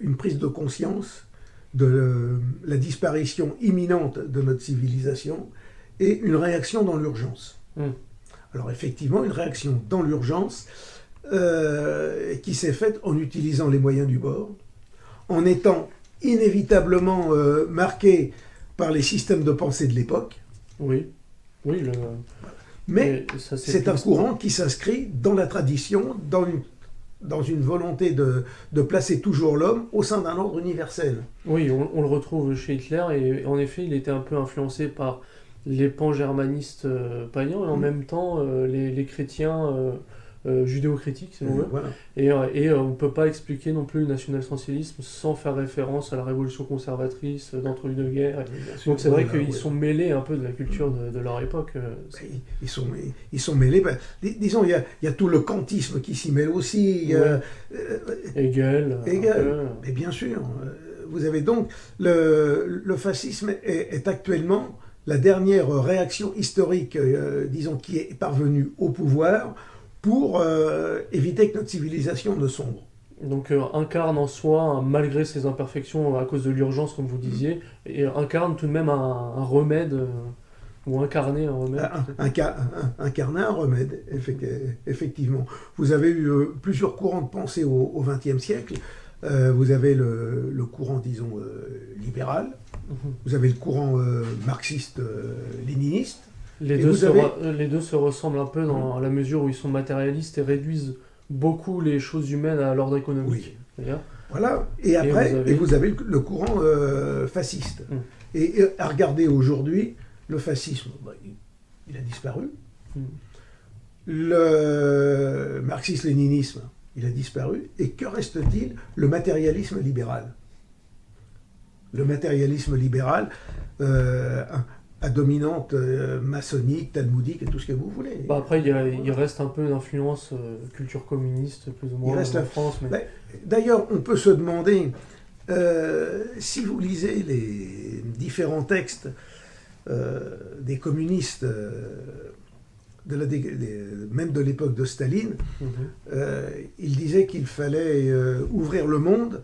[SPEAKER 2] une prise de conscience de la disparition imminente de notre civilisation, et une réaction dans l'urgence. Alors effectivement, une réaction dans l'urgence qui s'est faite en utilisant les moyens du bord, en étant inévitablement marquée par les systèmes de pensée de l'époque. Mais c'est un courant qui s'inscrit dans la tradition, dans une volonté de placer toujours l'homme au sein d'un ordre universel.
[SPEAKER 1] Oui, on le retrouve chez Hitler, et en effet, il était un peu influencé par les pan-germanistes païens, et en même temps les chrétiens judéo-critiques, si on veut.
[SPEAKER 2] Voilà.
[SPEAKER 1] Et on ne peut pas expliquer non plus le national-socialisme sans faire référence à la révolution conservatrice d'entre-deux-guerres. Donc c'est vrai qu'ils sont mêlés un peu de la culture de leur époque.
[SPEAKER 2] Ils sont mêlés. Disons, il y a tout le kantisme qui s'y mêle aussi.
[SPEAKER 1] Hegel.
[SPEAKER 2] Mais bien sûr. Vous avez donc... Le fascisme est actuellement la dernière réaction historique, disons, qui est parvenue au pouvoir pour éviter que notre civilisation ne sombre.
[SPEAKER 1] Donc incarne en soi, malgré ses imperfections à cause de l'urgence, comme vous disiez, et incarne tout de même un remède, ou incarner un remède.
[SPEAKER 2] Incarner un remède, effectivement. Vous avez eu plusieurs courants de pensée au XXe siècle, vous avez le courant, disons, libéral, vous avez le courant marxiste-léniniste.
[SPEAKER 1] Les deux se ressemblent un peu dans la mesure où ils sont matérialistes et réduisent beaucoup les choses humaines à l'ordre économique.
[SPEAKER 2] Oui. Voilà. Et après, vous avez le courant fasciste. Et à regarder aujourd'hui, le fascisme, il a disparu. Le marxisme-léninisme, il a disparu. Et que reste-t-il? Le matérialisme libéral. Le matérialisme libéral à dominante maçonnique, talmudique et tout ce que vous voulez.
[SPEAKER 1] Après, il reste un peu d'influence culture communiste, plus ou moins, en France. Mais...
[SPEAKER 2] D'ailleurs, on peut se demander, si vous lisez les différents textes des communistes, même de l'époque de Staline, ils disaient qu'il fallait ouvrir le monde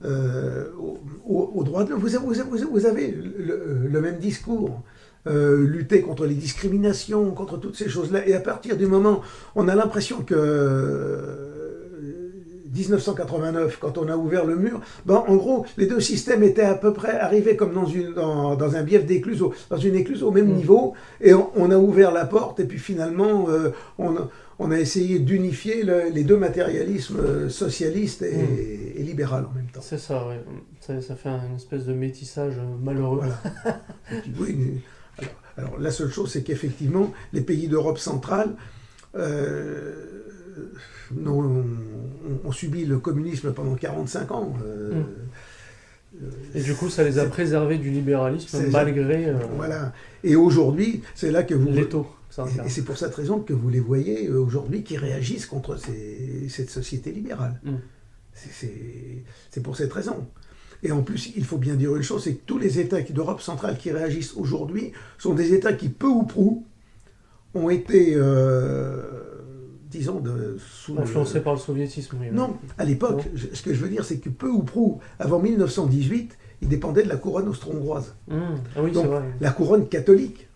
[SPEAKER 2] au droit de l'homme. Vous avez le même discours. Lutter contre les discriminations, contre toutes ces choses-là. Et à partir du moment, on a l'impression que 1989, quand on a ouvert le mur, en gros, les deux systèmes étaient à peu près arrivés comme dans un bief d'écluse, dans une écluse au même niveau, et on a ouvert la porte, et puis finalement, on a essayé d'unifier les deux matérialismes socialistes et libéral en même temps.
[SPEAKER 1] C'est ça, oui. Ça fait une espèce de métissage malheureux.
[SPEAKER 2] Voilà. Oui, alors, la seule chose, c'est qu'effectivement, les pays d'Europe centrale ont subi le communisme pendant 45 ans.
[SPEAKER 1] Et du coup, ça les a préservés du libéralisme malgré...
[SPEAKER 2] Voilà. Et aujourd'hui, c'est là que vous...
[SPEAKER 1] L'étau.
[SPEAKER 2] Et c'est pour cette raison que vous les voyez aujourd'hui qui réagissent contre cette société libérale. C'est pour cette raison. Et en plus, il faut bien dire une chose, c'est que tous les États d'Europe centrale qui réagissent aujourd'hui sont des États qui, peu ou prou, ont été, disons,
[SPEAKER 1] influencés par le soviétisme. Oui,
[SPEAKER 2] non, à l'époque, ce que je veux dire, c'est que peu ou prou, avant 1918, ils dépendaient de la couronne austro-hongroise.
[SPEAKER 1] Ah oui,
[SPEAKER 2] donc,
[SPEAKER 1] c'est vrai.
[SPEAKER 2] La couronne catholique.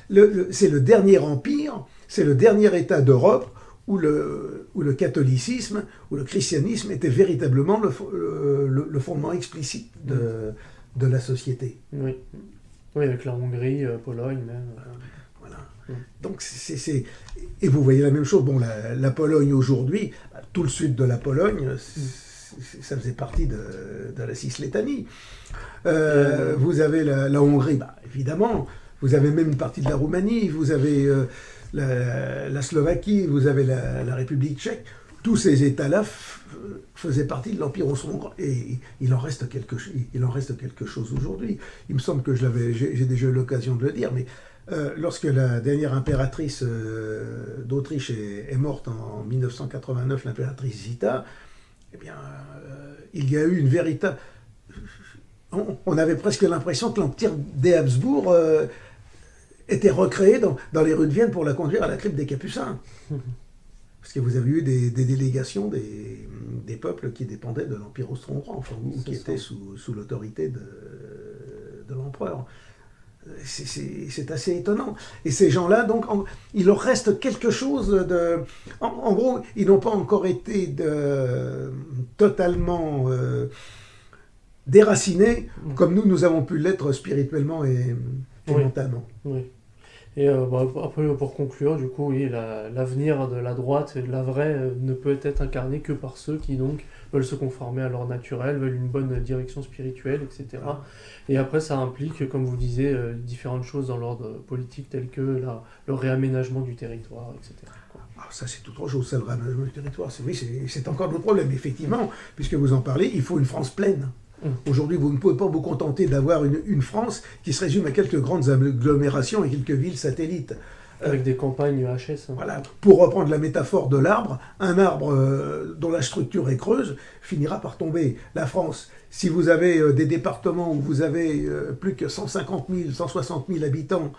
[SPEAKER 2] C'est le dernier empire, c'est le dernier État d'Europe où le catholicisme, où le christianisme était véritablement le fondement explicite de la société.
[SPEAKER 1] Oui. Oui, avec la Hongrie, Pologne même.
[SPEAKER 2] Voilà. Donc et vous voyez la même chose. Bon, la Pologne aujourd'hui, tout le sud de la Pologne, ça faisait partie de la Cislétanie. Vous avez la Hongrie, évidemment. Vous avez même une partie de la Roumanie. Vous avez la Slovaquie. Vous avez la République tchèque. Tous ces États-là faisaient partie de l'Empire austro-hongrois. Et il en reste quelque chose aujourd'hui. Il me semble que j'ai déjà eu l'occasion de le dire, mais lorsque la dernière impératrice d'Autriche est morte en 1989, l'impératrice Zita, eh bien, il y a eu une véritable... On avait presque l'impression que l'Empire des Habsbourg était recréé dans les rues de Vienne pour la conduire à la crypte des Capucins. Parce que vous avez eu des délégations des peuples qui dépendaient de l'Empire austro-hongrois, ou qui étaient sous l'autorité de l'empereur. C'est assez étonnant. Et ces gens-là, donc, il leur reste quelque chose de... En gros, ils n'ont pas encore été totalement déracinés, comme nous avons pu l'être spirituellement et mentalement.
[SPEAKER 1] Oui. Et après, pour conclure, du coup, oui, l'avenir de la droite, la vraie, ne peut être incarné que par ceux qui donc veulent se conformer à l'ordre naturel, veulent une bonne direction spirituelle, etc. Et après, ça implique, comme vous disiez, différentes choses dans l'ordre politique, telles que le réaménagement du territoire, etc.
[SPEAKER 2] Ça, c'est autre chose, ça, le réaménagement du territoire. C'est encore notre problème, effectivement, puisque vous en parlez, il faut une France pleine. Aujourd'hui, vous ne pouvez pas vous contenter d'avoir une France qui se résume à quelques grandes agglomérations et quelques villes satellites.
[SPEAKER 1] Avec des campagnes HS.
[SPEAKER 2] Voilà. Pour reprendre la métaphore de l'arbre, un arbre dont la structure est creuse finira par tomber. La France, si vous avez des départements où vous avez plus que 150 000, 160 000 habitants,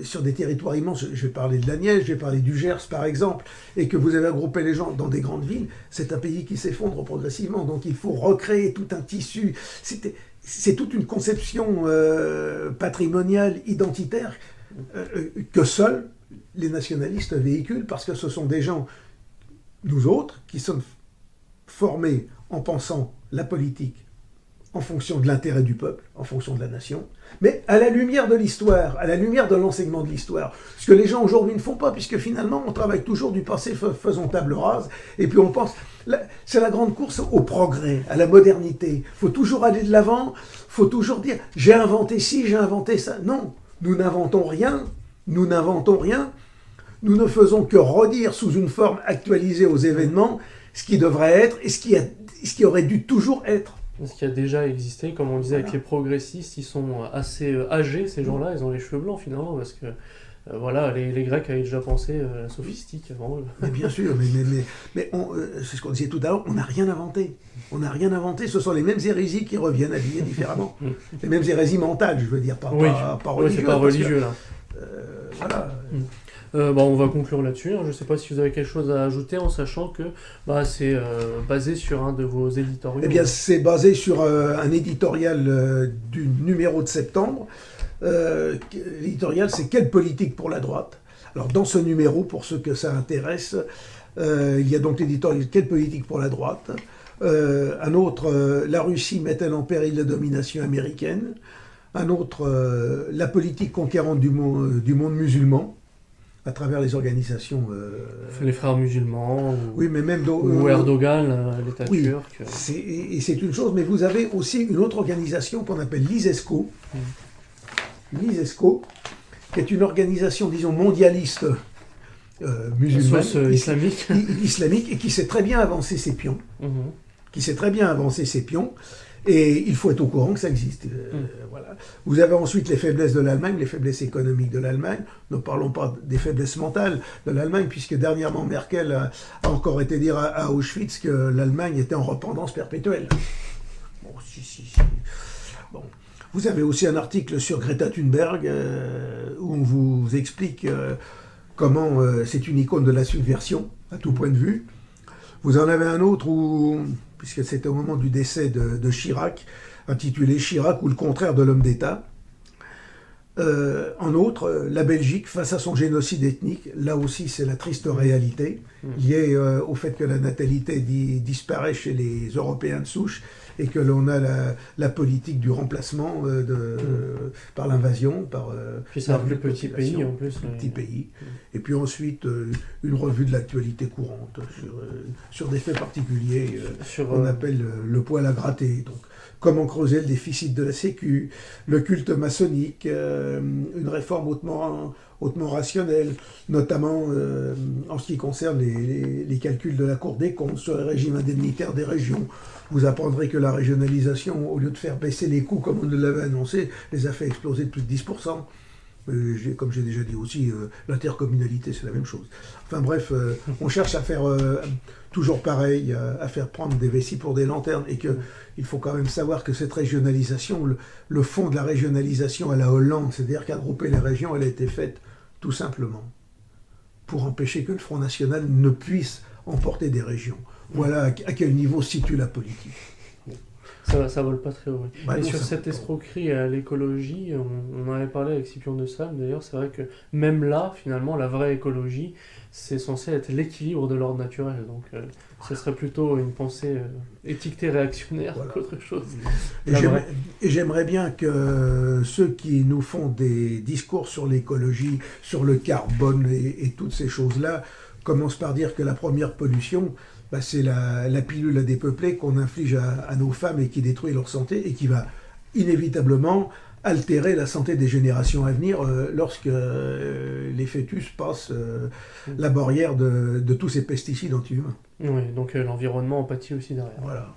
[SPEAKER 2] sur des territoires immenses, je vais parler de la Nièvre, je vais parler du Gers par exemple, et que vous avez regroupé les gens dans des grandes villes, c'est un pays qui s'effondre progressivement. Donc il faut recréer tout un tissu. C'est toute une conception patrimoniale, identitaire, que seuls les nationalistes véhiculent, parce que ce sont des gens, nous autres, qui sommes formés en pensant la politique en fonction de l'intérêt du peuple, en fonction de la nation, mais à la lumière de l'histoire, à la lumière de l'enseignement de l'histoire. Ce que les gens aujourd'hui ne font pas, puisque finalement on travaille toujours du passé, faisons table rase, et puis on pense, c'est la grande course au progrès, à la modernité. Il faut toujours aller de l'avant, il faut toujours dire, j'ai inventé ci, j'ai inventé ça. Non, nous n'inventons rien, nous n'inventons rien, nous ne faisons que redire sous une forme actualisée aux événements ce qui devrait être et ce qui aurait dû toujours être.
[SPEAKER 1] Ce qui a déjà existé, comme on disait avec les progressistes, ils sont assez âgés, ces gens-là, ils ont les cheveux blancs finalement, parce que voilà, les Grecs avaient déjà pensé la sophistique avant eux.
[SPEAKER 2] Mais bien sûr, mais c'est ce qu'on disait tout à l'heure, on n'a rien inventé. On n'a rien inventé, ce sont les mêmes hérésies qui reviennent habillées différemment. Les mêmes hérésies mentales, je veux dire, pas religieuses.
[SPEAKER 1] Oui, c'est pas religieux là.
[SPEAKER 2] Voilà.
[SPEAKER 1] On va conclure là-dessus. Je ne sais pas si vous avez quelque chose à ajouter en sachant que c'est basé sur un de vos éditoriaux.
[SPEAKER 2] Eh bien, c'est basé sur un éditorial du numéro de septembre. L'éditorial, c'est Quelle politique pour la droite? Alors, dans ce numéro, pour ceux que ça intéresse, il y a donc l'éditorial Quelle politique pour la droite? Un autre, La Russie met-elle en péril la domination américaine? Un autre, La politique conquérante du monde musulman, à travers les organisations...
[SPEAKER 1] les frères musulmans,
[SPEAKER 2] oui, mais même
[SPEAKER 1] ou Erdogan, l'État turc.
[SPEAKER 2] C'est une chose, mais vous avez aussi une autre organisation qu'on appelle l'ISESCO. L'ISESCO, qui est une organisation, disons, mondialiste musulmane, islamique, et qui sait très bien avancer ses pions. Et il faut être au courant que ça existe. Voilà. Vous avez ensuite les faiblesses de l'Allemagne, les faiblesses économiques de l'Allemagne. Ne parlons pas des faiblesses mentales de l'Allemagne, puisque dernièrement Merkel a encore été dire à Auschwitz que l'Allemagne était en repentance perpétuelle. Bon, si. Bon. Vous avez aussi un article sur Greta Thunberg où on vous explique comment c'est une icône de la subversion, à tout point de vue. Vous en avez un autre où, puisque c'était au moment du décès de Chirac, intitulé Chirac ou le contraire de l'homme d'État. En outre, la Belgique face à son génocide ethnique, là aussi c'est la triste réalité, liée au fait que la natalité disparaît chez les Européens de souche et que l'on a la politique du remplacement par l'invasion,
[SPEAKER 1] puis c'est un plus petit pays en plus.
[SPEAKER 2] Petit pays. Et puis ensuite, une revue de l'actualité courante sur des faits particuliers qu'on appelle le poil à gratter. Donc, comment creuser le déficit de la Sécu, le culte maçonnique, une réforme hautement rationnelle, notamment en ce qui concerne les calculs de la Cour des comptes sur les régimes indemnitaires des régions. Vous apprendrez que la régionalisation, au lieu de faire baisser les coûts comme on nous l'avait annoncé, les a fait exploser de plus de 10%. Comme j'ai déjà dit aussi, l'intercommunalité, c'est la même chose. Enfin bref, on cherche à faire toujours pareil, à faire prendre des vessies pour des lanternes, et qu'il faut quand même savoir que cette régionalisation, le fond de la régionalisation à la Hollande, c'est-à-dire qu'agrouper les régions, elle a été faite tout simplement pour empêcher que le Front National ne puisse emporter des régions. Voilà à quel niveau se situe la politique.
[SPEAKER 1] Ça vole pas très haut. Et sur cette escroquerie à l'écologie, on en avait parlé avec Scipion de Salles, d'ailleurs, c'est vrai que même là, finalement, la vraie écologie, c'est censé être l'équilibre de l'ordre naturel. Donc, ce serait plutôt une pensée étiquetée réactionnaire qu'autre chose.
[SPEAKER 2] Et j'aimerais bien que ceux qui nous font des discours sur l'écologie, sur le carbone et toutes ces choses-là, commencent par dire que la première pollution, c'est la pilule à dépeupler qu'on inflige à nos femmes et qui détruit leur santé et qui va inévitablement altérer la santé des générations à venir lorsque les fœtus passent la barrière de tous ces pesticides anti-humains.
[SPEAKER 1] Oui, donc l'environnement en pâtit aussi derrière.
[SPEAKER 2] Voilà.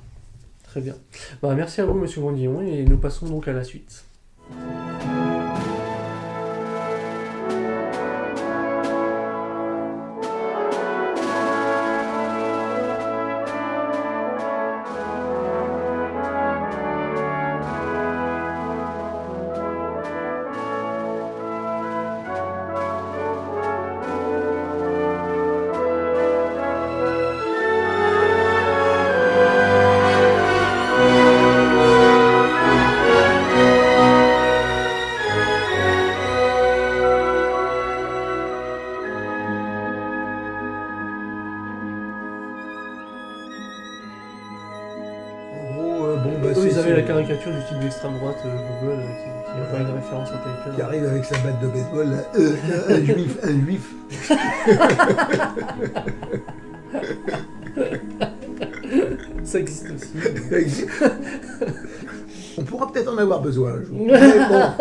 [SPEAKER 1] Très bien. Merci à vous, Monsieur Grandillon, et nous passons donc à la suite. Eux,
[SPEAKER 2] c'est
[SPEAKER 1] ils avaient la
[SPEAKER 2] sûr.
[SPEAKER 1] caricature du type d'extrême droite Google qui n'a pas une référence intellectuelle.
[SPEAKER 2] Qui arrive avec sa batte de baseball, là, un juif.
[SPEAKER 1] Ça existe aussi.
[SPEAKER 2] On pourra peut-être en avoir besoin un jour. Mais bon.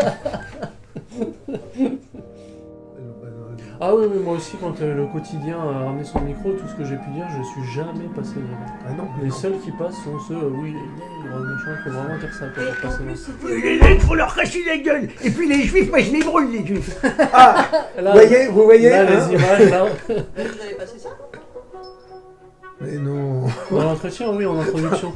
[SPEAKER 1] Ah oui, mais moi aussi, quand le quotidien a ramené son micro, tout ce que j'ai pu dire, je suis jamais passé devant.
[SPEAKER 2] Ah non,
[SPEAKER 1] Les seuls qui passent sont ceux, oui, les nègres, machin, il faut vraiment dire ça pour passer devant.
[SPEAKER 2] les nègres, faut leur cacher la gueule. Et puis les juifs, moi je les brûle, les juifs. Ah,
[SPEAKER 1] Là,
[SPEAKER 2] vous voyez
[SPEAKER 1] là,
[SPEAKER 2] hein
[SPEAKER 1] les images, là.
[SPEAKER 3] Vous avez passé ça?
[SPEAKER 2] Mais non.
[SPEAKER 1] Dans l'entretien, oui, en introduction.